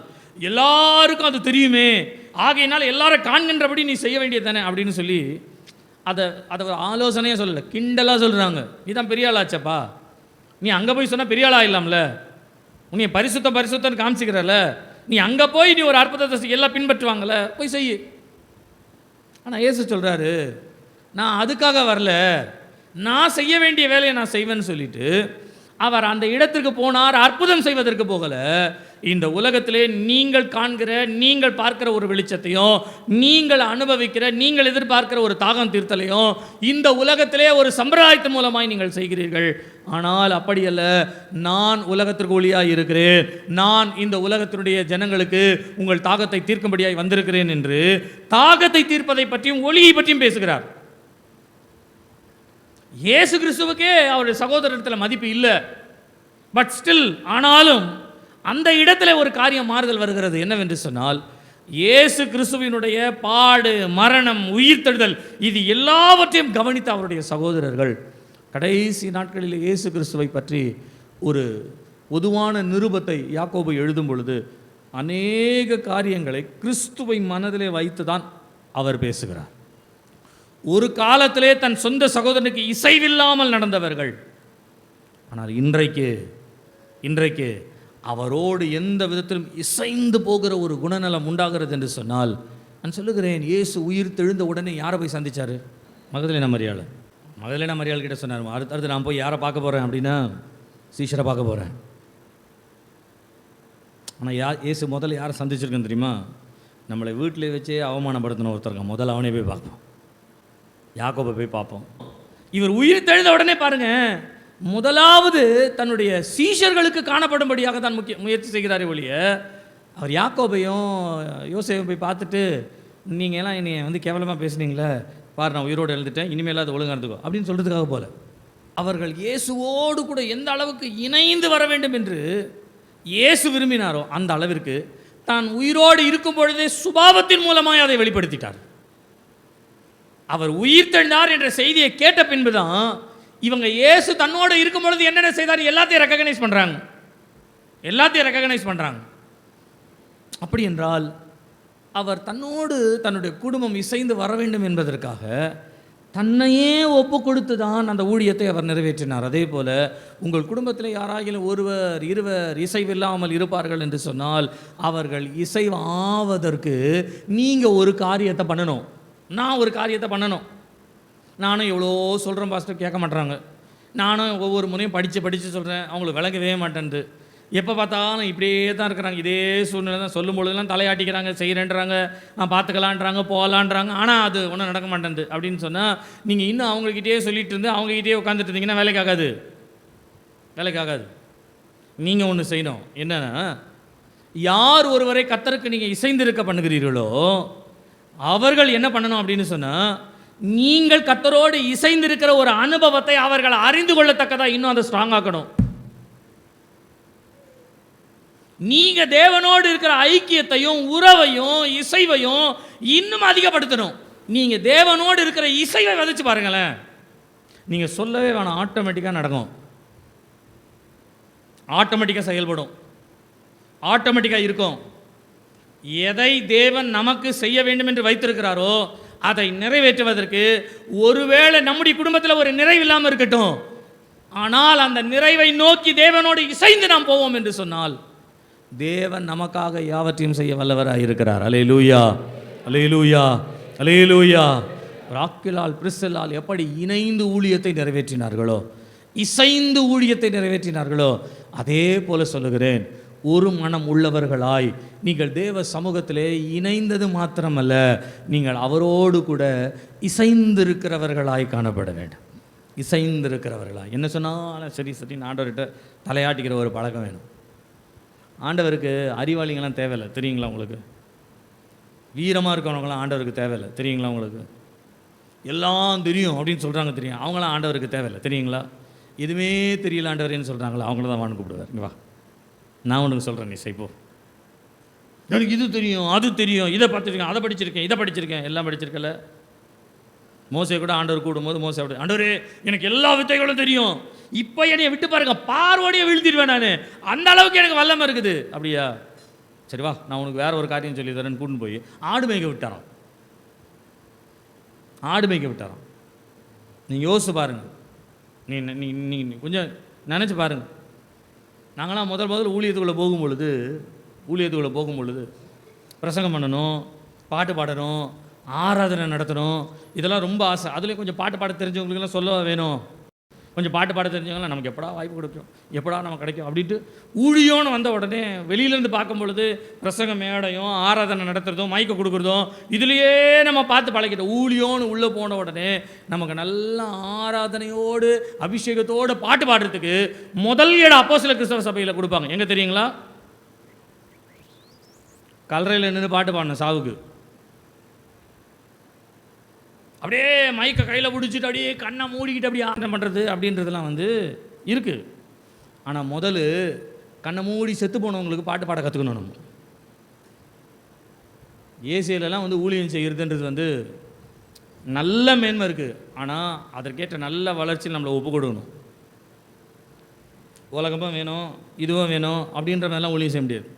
எல்லாருக்கும் அது தெரியுமே, ஆகையினால் எல்லாரும் காண்கின்றபடி நீ செய்ய வேண்டியது தானே அப்படின்னு சொல்லி அதை ஒரு ஆலோசனையாக சொல்லலை, கிண்டலாக சொல்கிறாங்க. நீ தான் பெரிய ஆளாச்சப்பா, நீ அங்கே போய் சொன்னால் பெரிய ஆளாக இல்லாமல, நீ பரிசுத்தம் காமிச்சிக்கிறல, நீ அங்கே போய் நீ ஒரு அற்புதத்தை எல்லாம் பின்பற்றுவாங்கள்ல, போய் செய். ஆனால் இயேசு சொல்கிறாரு, நான் அதுக்காக வரல, நான் செய்ய வேண்டிய வேலையை நான் செய்வேன்னு சொல்லிட்டு அவர் அந்த இடத்திற்கு போனார். அற்புதம் செய்வதற்கு போகலை, இந்த உலகத்திலே நீங்கள் காண்கிற, நீங்கள் பார்க்கிற ஒரு வெளிச்சத்தையும், நீங்கள் அனுபவிக்கிற, நீங்கள் எதிர்பார்க்கிற ஒரு தாகம் தீர்த்தலையும் இந்த உலகத்திலே ஒரு சம்பிரதாயத்தின் மூலமாய் நீங்கள் செய்கிறீர்கள். ஆனால் அப்படியல்ல, நான் உலகத்திற்கு ஒளியாய் இருக்கிறேன், நான் இந்த உலகத்தினுடைய ஜனங்களுக்கு உங்கள் தாகத்தை தீர்க்கும்படியாய் வந்திருக்கிறேன் என்று தாகத்தை தீர்ப்பதை பற்றியும் ஒளியை பற்றியும் பேசுகிறார். இயேசு கிறிஸ்துவுக்கே அவருடைய சகோதரத்தில் மதிப்பு இல்லை. பட் ஸ்டில், ஆனாலும் அந்த இடத்துல ஒரு காரியம் மாறுதல் வருகிறது. என்னவென்று சொன்னால், இயேசு கிறிஸ்துவினுடைய பாடு, மரணம், உயிர்த்தெழுதல், இது எல்லாவற்றையும் கவனித்த அவருடைய சகோதரர்கள் கடைசி நாட்களில் இயேசு கிறிஸ்துவை பற்றி ஒரு பொதுவான நிருபத்தை யாக்கோபு எழுதும் பொழுது அநேக காரியங்களை கிறிஸ்துவை மனதிலே வைத்து தான் அவர் பேசுகிறார். ஒரு காலத்திலே தன் சொந்த சகோதரனுக்கு இசைவில்லாமல் நடந்தவர்கள், ஆனால் இன்றைக்கு அவரோடு எந்த விதத்திலும் இசைந்து போகிற ஒரு குணநலம் உண்டாகிறது என்று சொன்னால், நான் சொல்லுகிறேன், இயேசு உயிர் தெழுந்த உடனே யாரை போய் சந்திச்சார்? மகதலேனா மரியாள் கிட்ட சொன்னார், அடுத்து நான் போய் யாரை பார்க்க போகிறேன் அப்படின்னா சீஷரை பார்க்க போகிறேன். ஆனால் இயேசு முதல்ல யாரை சந்திச்சிருக்கேன்னு தெரியுமா? நம்மளை வீட்டிலே வச்சே அவமானப்படுத்தின ஒருத்தருங்க, முதல்ல அவனே போய் பார்ப்போம், யாக்கோபை போய் பார்ப்போம். இவர் உயிர் தெழுந்த உடனே பாருங்க, முதலாவது தன்னுடைய சீஷர்களுக்கு காணப்படும்படியாக தான் முயற்சி செய்கிறாரே ஒழிய, அவர் யாக்கோபையும் யோசேப்பையும் போய் பார்த்துட்டு, நீங்கள் எல்லாம் என்னை கேவலமாக பேசுனீங்களே, பாரு நான் உயிரோடு எழுந்துட்டேன், இனிமேல் அது ஒழுங்காக இருந்துக்கோ அப்படின்னு சொல்கிறதுக்காக போல, அவர்கள் இயேசுவோடு கூட எந்த அளவுக்கு இணைந்து வர வேண்டும் என்று இயேசு விரும்பினாரோ அந்த அளவிற்கு தான் உயிரோடு இருக்கும் பொழுதே சுபாவத்தின் மூலமாக அதை வெளிப்படுத்திட்டார். அவர் உயிர் தெழுந்தார் என்ற செய்தியை கேட்ட பின்புதான் இவங்க இயேசு தன்னோடு இருக்கும் பொழுது என்னென்ன செய்தார் எல்லாத்தையும் ரெக்கக்னைஸ் பண்ணுறாங்க. அப்படி என்றால் அவர் தன்னோடு தன்னுடைய குடும்பம் இசைந்து வர வேண்டும் என்பதற்காக தன்னையே ஒப்பு கொடுத்து தான் அந்த ஊழியத்தை அவர் நிறைவேற்றினார். அதே போல் உங்கள் குடும்பத்தில் யாராகிலும் ஒருவர் இருவர் இசைவில்லாமல் இருப்பார்கள் என்று சொன்னால் அவர்கள் இசைவாவதற்கு நீங்கள் ஒரு காரியத்தை பண்ணணும், நான் ஒரு காரியத்தை பண்ணணும். நானும் எவ்வளோ சொல்கிறேன் பாஸ்டர், கேட்க மாட்டுறாங்க. நானும் ஒவ்வொரு முறையும் படித்து சொல்கிறேன், அவங்களுக்கு விளங்கவே மாட்டேன்து. எப்போ பார்த்தாலும் இப்படியே தான் இருக்கிறாங்க, இதே சூழ்நிலை தான். சொல்லும் பொழுதுலாம் தலையாட்டிக்கிறாங்க, செய்கிறேன்றாங்க, பார்த்துக்கலான்றாங்க, போகலான்றாங்க, ஆனால் அது ஒன்றும் நடக்க மாட்டேன்து அப்படின்னு சொன்னால் நீங்கள் இன்னும் அவங்கக்கிட்டே சொல்லிட்டு இருந்து அவங்ககிட்டே உட்காந்துட்டு இருந்தீங்கன்னா வேலைக்காகாது. நீங்கள் ஒன்று செய்யணும், என்னன்னா, யார் ஒருவரை கர்த்தருக்கு நீங்கள் இசைந்திருக்க பண்ணுகிறீர்களோ அவர்கள் என்ன பண்ணணும் அப்படின்னு சொன்னால், நீங்கள் கர்த்தரோடு இசைந்திருக்கிற ஒரு அனுபவத்தை அவர்கள் அறிந்து கொள்ளத்தக்கதாக இன்னும் அதை ஸ்ட்ராங் ஆக்கணும். நீங்க தேவனோடு இருக்கிற ஐக்கியத்தையும் உறவையும் இசைவையும் இன்னும் அதிகப்படுத்தணும். நீங்க தேவனோடு இருக்கிற இசைவை விதைச்சு பாருங்களேன், நீங்க சொல்லவே வேணாம், ஆட்டோமேட்டிக்காக நடக்கும், ஆட்டோமேட்டிக்காக செயல்படும், ஆட்டோமேட்டிக்காக இருக்கும். எதை தேவன் நமக்கு செய்ய வேண்டும் என்று வைத்திருக்கிறாரோ அதை நிறைவேற்றுவதற்கு ஒருவேளை நம்முடைய குடும்பத்தில் ஒரு நிறைவு இல்லாமல் இருக்கட்டும், ஆனால் அந்த நிறைவை நோக்கி தேவனோடு இசைந்து நாம் போவோம் என்று சொன்னால் தேவன் நமக்காக யாவற்றையும் செய்ய வல்லவராக இருக்கிறார். அல்லேலூயா, அல்லேலூயா, அல்லேலூயா. ராக்கிலால் பிரிஸ்ஸலால் எப்படி இணைந்து ஊழியத்தை நிறைவேற்றினார்களோ, இசைந்து ஊழியத்தை நிறைவேற்றினார்களோ, அதே போல சொல்லுகிறேன், ஒரு மனம் உள்ளவர்களாய் நீங்கள் தேவ சமூகத்திலே இணைந்தது மாத்திரமல்ல, நீங்கள் அவரோடு கூட இசைந்திருக்கிறவர்களாய் காணப்பட வேண்டும். இசைந்திருக்கிறவர்களாய் என்ன சொன்னாலும் சரி ஆண்டவர்கிட்ட தலையாட்டிக்கிற ஒரு பழக்கம் வேணும். ஆண்டவருக்கு அறிவாளிங்கெல்லாம் தேவையில்லை, தெரியுங்களா உங்களுக்கு? வீரமாக இருக்கிறவங்களாம் ஆண்டவருக்கு தேவையில்லை, தெரியுங்களா உங்களுக்கு? எல்லாம் தெரியும் அப்படின்னு சொல்கிறாங்க, தெரியும், அவங்களாம் ஆண்டவருக்கு தேவையில்லை, தெரியுங்களா? எதுவுமே தெரியல ஆண்டவரேன்னு சொல்கிறாங்களா, அவங்கள தான் வான்னு கூப்பிடுவார். இங்கே வா, நான் உனக்கு சொல்கிறேன், நீ செய்ப்போ. எனக்கு இது தெரியும், அது தெரியும், இதை பார்த்துருக்கேன், அதை படிச்சிருக்கேன், இதை படிச்சிருக்கேன், எல்லாம் படிச்சிருக்கல. மோசே கூட ஆண்டவர் கூடும்போது மோசே அப்படி, ஆண்டவரே எனக்கு எல்லா வித்தைகளும் தெரியும், இப்போ என்னைய விட்டு பாருங்க, பார்வோடைய வீழ்த்திடுவேன் நான், அந்த அளவுக்கு எனக்கு வல்லமை இருக்குது. அப்படியா, சரி வா, நான் உனக்கு வேற ஒரு காரியம் சொல்லி தரேன்னு கூட்டின்னு போய் ஆடு மேய்க்க விட்டாராம். ஆடு மேய்க்க விட்டாராம். நீங்கள் யோசிச்சு பாருங்க, நீ கொஞ்சம் நினச்சி பாருங்க. நாங்களாம் முதல் ஊழியத்துக்குள்ளே போகும் பொழுது பிரசங்கம் பண்ணணும், பாட்டு பாடணும், ஆராதனை நடத்தணும், இதெல்லாம் ரொம்ப ஆசை. அதுலேயும் கொஞ்சம் பாட்டு பாட தெரிஞ்சவங்களுக்கெல்லாம் சொல்ல வேணும். கொஞ்சம் பாட்டு பாட தெரிஞ்சவங்களாம் நமக்கு எப்படா வாய்ப்பு கொடுக்கும், எப்படா நமக்கு கிடைக்கும் அப்படின்ட்டு ஊழியோன்னு வந்த உடனே வெளியிலேருந்து பார்க்கும் பொழுது பிரசங்க மேடையும் ஆராதனை நடத்துகிறதும் மைக்கை கொடுக்குறதும் இதுலேயே நம்ம பார்த்து பழகிட்டோம். ஊழியோன்னு உள்ளே போன உடனே நமக்கு நல்ல ஆராதனையோடு அபிஷேகத்தோடு பாட்டு பாடுறதுக்கு முதல் இடம் அப்போஸ்தலர் கிறிஸ்தவ சபையில் கொடுப்பாங்க. எங்கே தெரியுங்களா? கல்லறையில் நின்று பாட்டு பாடணும் சாவுக்கு. அப்படியே மைக்கை கையில் பிடிச்சிட்டு அப்படியே கண்ணை மூடிக்கிட்டு அப்படியே ஆராதனை பண்ணுறது அப்படின்றதுலாம் இருக்குது. ஆனால் முதல்ல கண்ணை மூடி செத்து போனவங்களுக்கு பாட்டு பாட கற்றுக்கணும். நம்ம ஏசியிலலாம் ஊழியம் செய்கிறதுன்றது நல்ல மேன்மை இருக்குது. ஆனால் அதற்கேற்ற நல்ல வளர்ச்சி நம்மளை ஒப்பு கொடுக்கணும். உலகமும் வேணும், இதுவும் வேணும் அப்படின்ற மாதிரிலாம் ஊழியம் செய்ய முடியாது.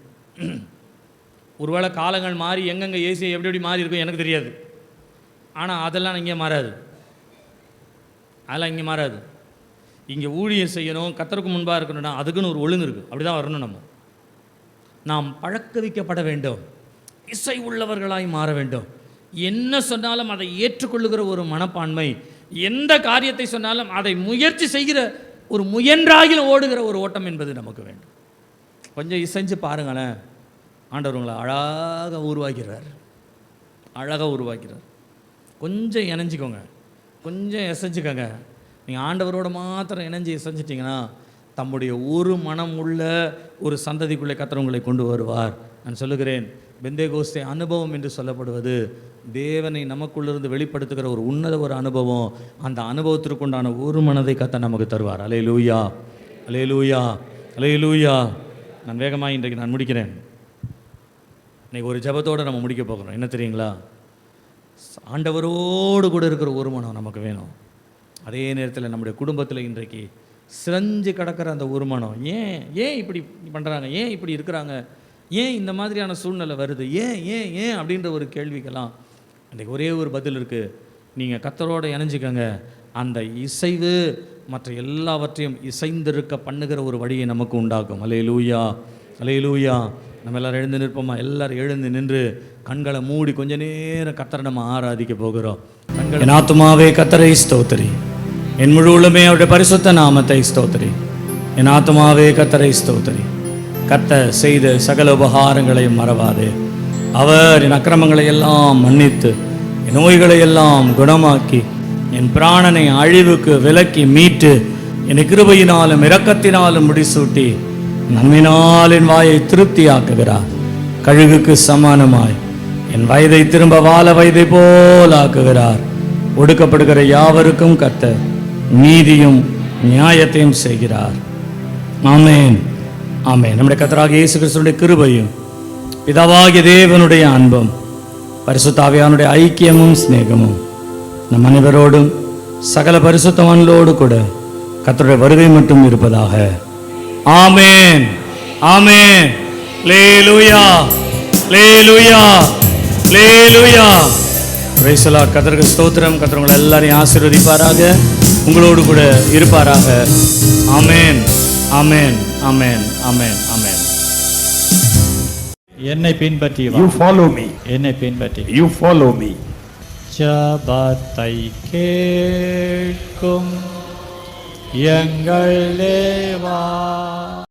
ஒருவேளை காலங்கள் மாறி எங்கெங்கே ஏசி எப்படி மாறி இருக்கும் எனக்கு தெரியாது. ஆனால் அதெல்லாம் இங்கே மாறாது. இங்கே ஊழியம் செய்யணும், கர்த்தருக்கு முன்பாக இருக்கணும்னா அதுக்குன்னு ஒரு ஒழுங்கு இருக்குது. அப்படி தான் வரணும். நாம் பழக்க வைக்கப்பட வேண்டும், இசை உள்ளவர்களாய் மாற வேண்டும். என்ன சொன்னாலும் அதை ஏற்றுக்கொள்ளுகிற ஒரு மனப்பான்மை, எந்த காரியத்தை சொன்னாலும் அதை முயற்சி செய்கிற ஒரு முயன்றாகில் ஓடுகிற ஒரு ஓட்டம் என்பது நமக்கு வேண்டும். கொஞ்சம் இசைஞ்சு பாருங்களேன், ஆண்டவர் உங்களை அழகாக உருவாக்கிறார். கொஞ்சம் இணைஞ்சிக்கோங்க, கொஞ்சம் இசைஞ்சிக்கோங்க. நீங்கள் ஆண்டவரோட மாத்திரம் இணைஞ்சி இசைஞ்சிட்டிங்கன்னா தம்முடைய ஒரு மனம் உள்ள ஒரு சந்ததிக்குள்ளே கர்த்தர் உங்களை கொண்டு வருவார். நான் சொல்லுகிறேன், பெந்தேகோஸ்தே அனுபவம் என்று சொல்லப்படுவது தேவனை நமக்குள்ளிருந்து வெளிப்படுத்துகிற ஒரு உன்னத ஒரு அனுபவம். அந்த அனுபவத்திற்குண்டான ஒரு மனதை கர்த்தர் நமக்கு தருவார். அல்லேலூயா, அல்லேலூயா, அல்லேலூயா. நான் வேகமாக இன்றைக்கு நான் முடிக்கிறேன். இன்றைக்கி ஒரு ஜெபத்தோடு நம்ம முடிக்க போகிறோம். என்ன தெரியுங்களா? ஆண்டவரோடு கூட இருக்கிற ஒரு மனம் நமக்கு வேணும். அதே நேரத்தில் நம்முடைய குடும்பத்தில் இன்றைக்கு சிரஞ்சு கிடக்கிற அந்த ஒரு மனம், ஏன் இப்படி பண்ணுறாங்க, ஏன் இப்படி இருக்கிறாங்க, ஏன் இந்த மாதிரியான சூழ்நிலை வருது, ஏன் அப்படின்ற ஒரு கேள்விக்கெல்லாம் இன்றைக்கு ஒரே ஒரு பதில் இருக்குது. நீங்கள் கர்த்தரோடு இணைஞ்சிக்கங்க. அந்த இசைவு மற்ற எல்லாவற்றையும் இசைந்திருக்க பண்ணுகிற ஒரு வழியை நமக்கு உண்டாக்கும். அல்லேலூயா, அல்லேலூயா. நம்ம எல்லோரும் எழுந்து நிற்போமா? எல்லோரும் எழுந்து நின்று கண்களை மூடி கொஞ்ச நேரம் கர்த்தரை நம்ம ஆராதிக்க போகிறோம். என் ஆத்துமாவே கர்த்தரை ஸ்தோத்திரி, என் முழு உள்ளமே அவருடைய பரிசுத்த நாமத்தை ஸ்தோத்திரி. என் ஆத்துமாவே கர்த்தரை ஸ்தோத்திரி. கர்த்தர் செய்த சகல உபகாரங்களையும் மறவாதே. அவர் என் அக்கிரமங்களை எல்லாம் மன்னித்து என் நோய்களை எல்லாம் குணமாக்கி என் பிராணனை அழிவுக்கு விலக்கி மீட்டு என் கிருபையினாலும் இரக்கத்தினாலும் முடிசூட்டி நன்மையினால் என் வாயை திருப்தியாக்குகிறார். கழுகுக்கு சமானமாய் என் வயதை திரும்ப வாழ வயதை போல் ஆக்குகிறார். ஒடுக்கப்படுகிற யாவருக்கும் கர்த்தர் நீதியும் நியாயத்தையும் செய்கிறார். ஆமென், ஆமென். நம்முடைய கர்த்தராகிய இயேசு கிறிஸ்துவினுடைய கிருபையும் பிதாவாகிய தேவனுடைய அன்பும் பரிசுத்த ஆவியானுடைய ஐக்கியமும் சிநேகமும் நம் அனைவரோடும் சகல பரிசுத்தவான்களோடு கூட கர்த்தருடைய வருகை மட்டும் இருப்பதாக. ஆமென், ஆமென். அல்லேலூயா, அல்லேலூயா, அல்லேலூயா. Praise the Lord. கர்த்தருக்கு ஸ்தோத்திரம். கர்த்தர் உங்களை எல்லாரையும் ஆசீர்வதிப்பாராக, உங்களோடு கூட இருப்பாராக. ஆமென், ஆமென், ஆமென், ஆமென், ஆமென். என்னை பின்பற்றி வா. You follow me. என்னை பின்பற்றி. You follow me. ஜெபத்தை கேட்கும் எங்கள் தேவா.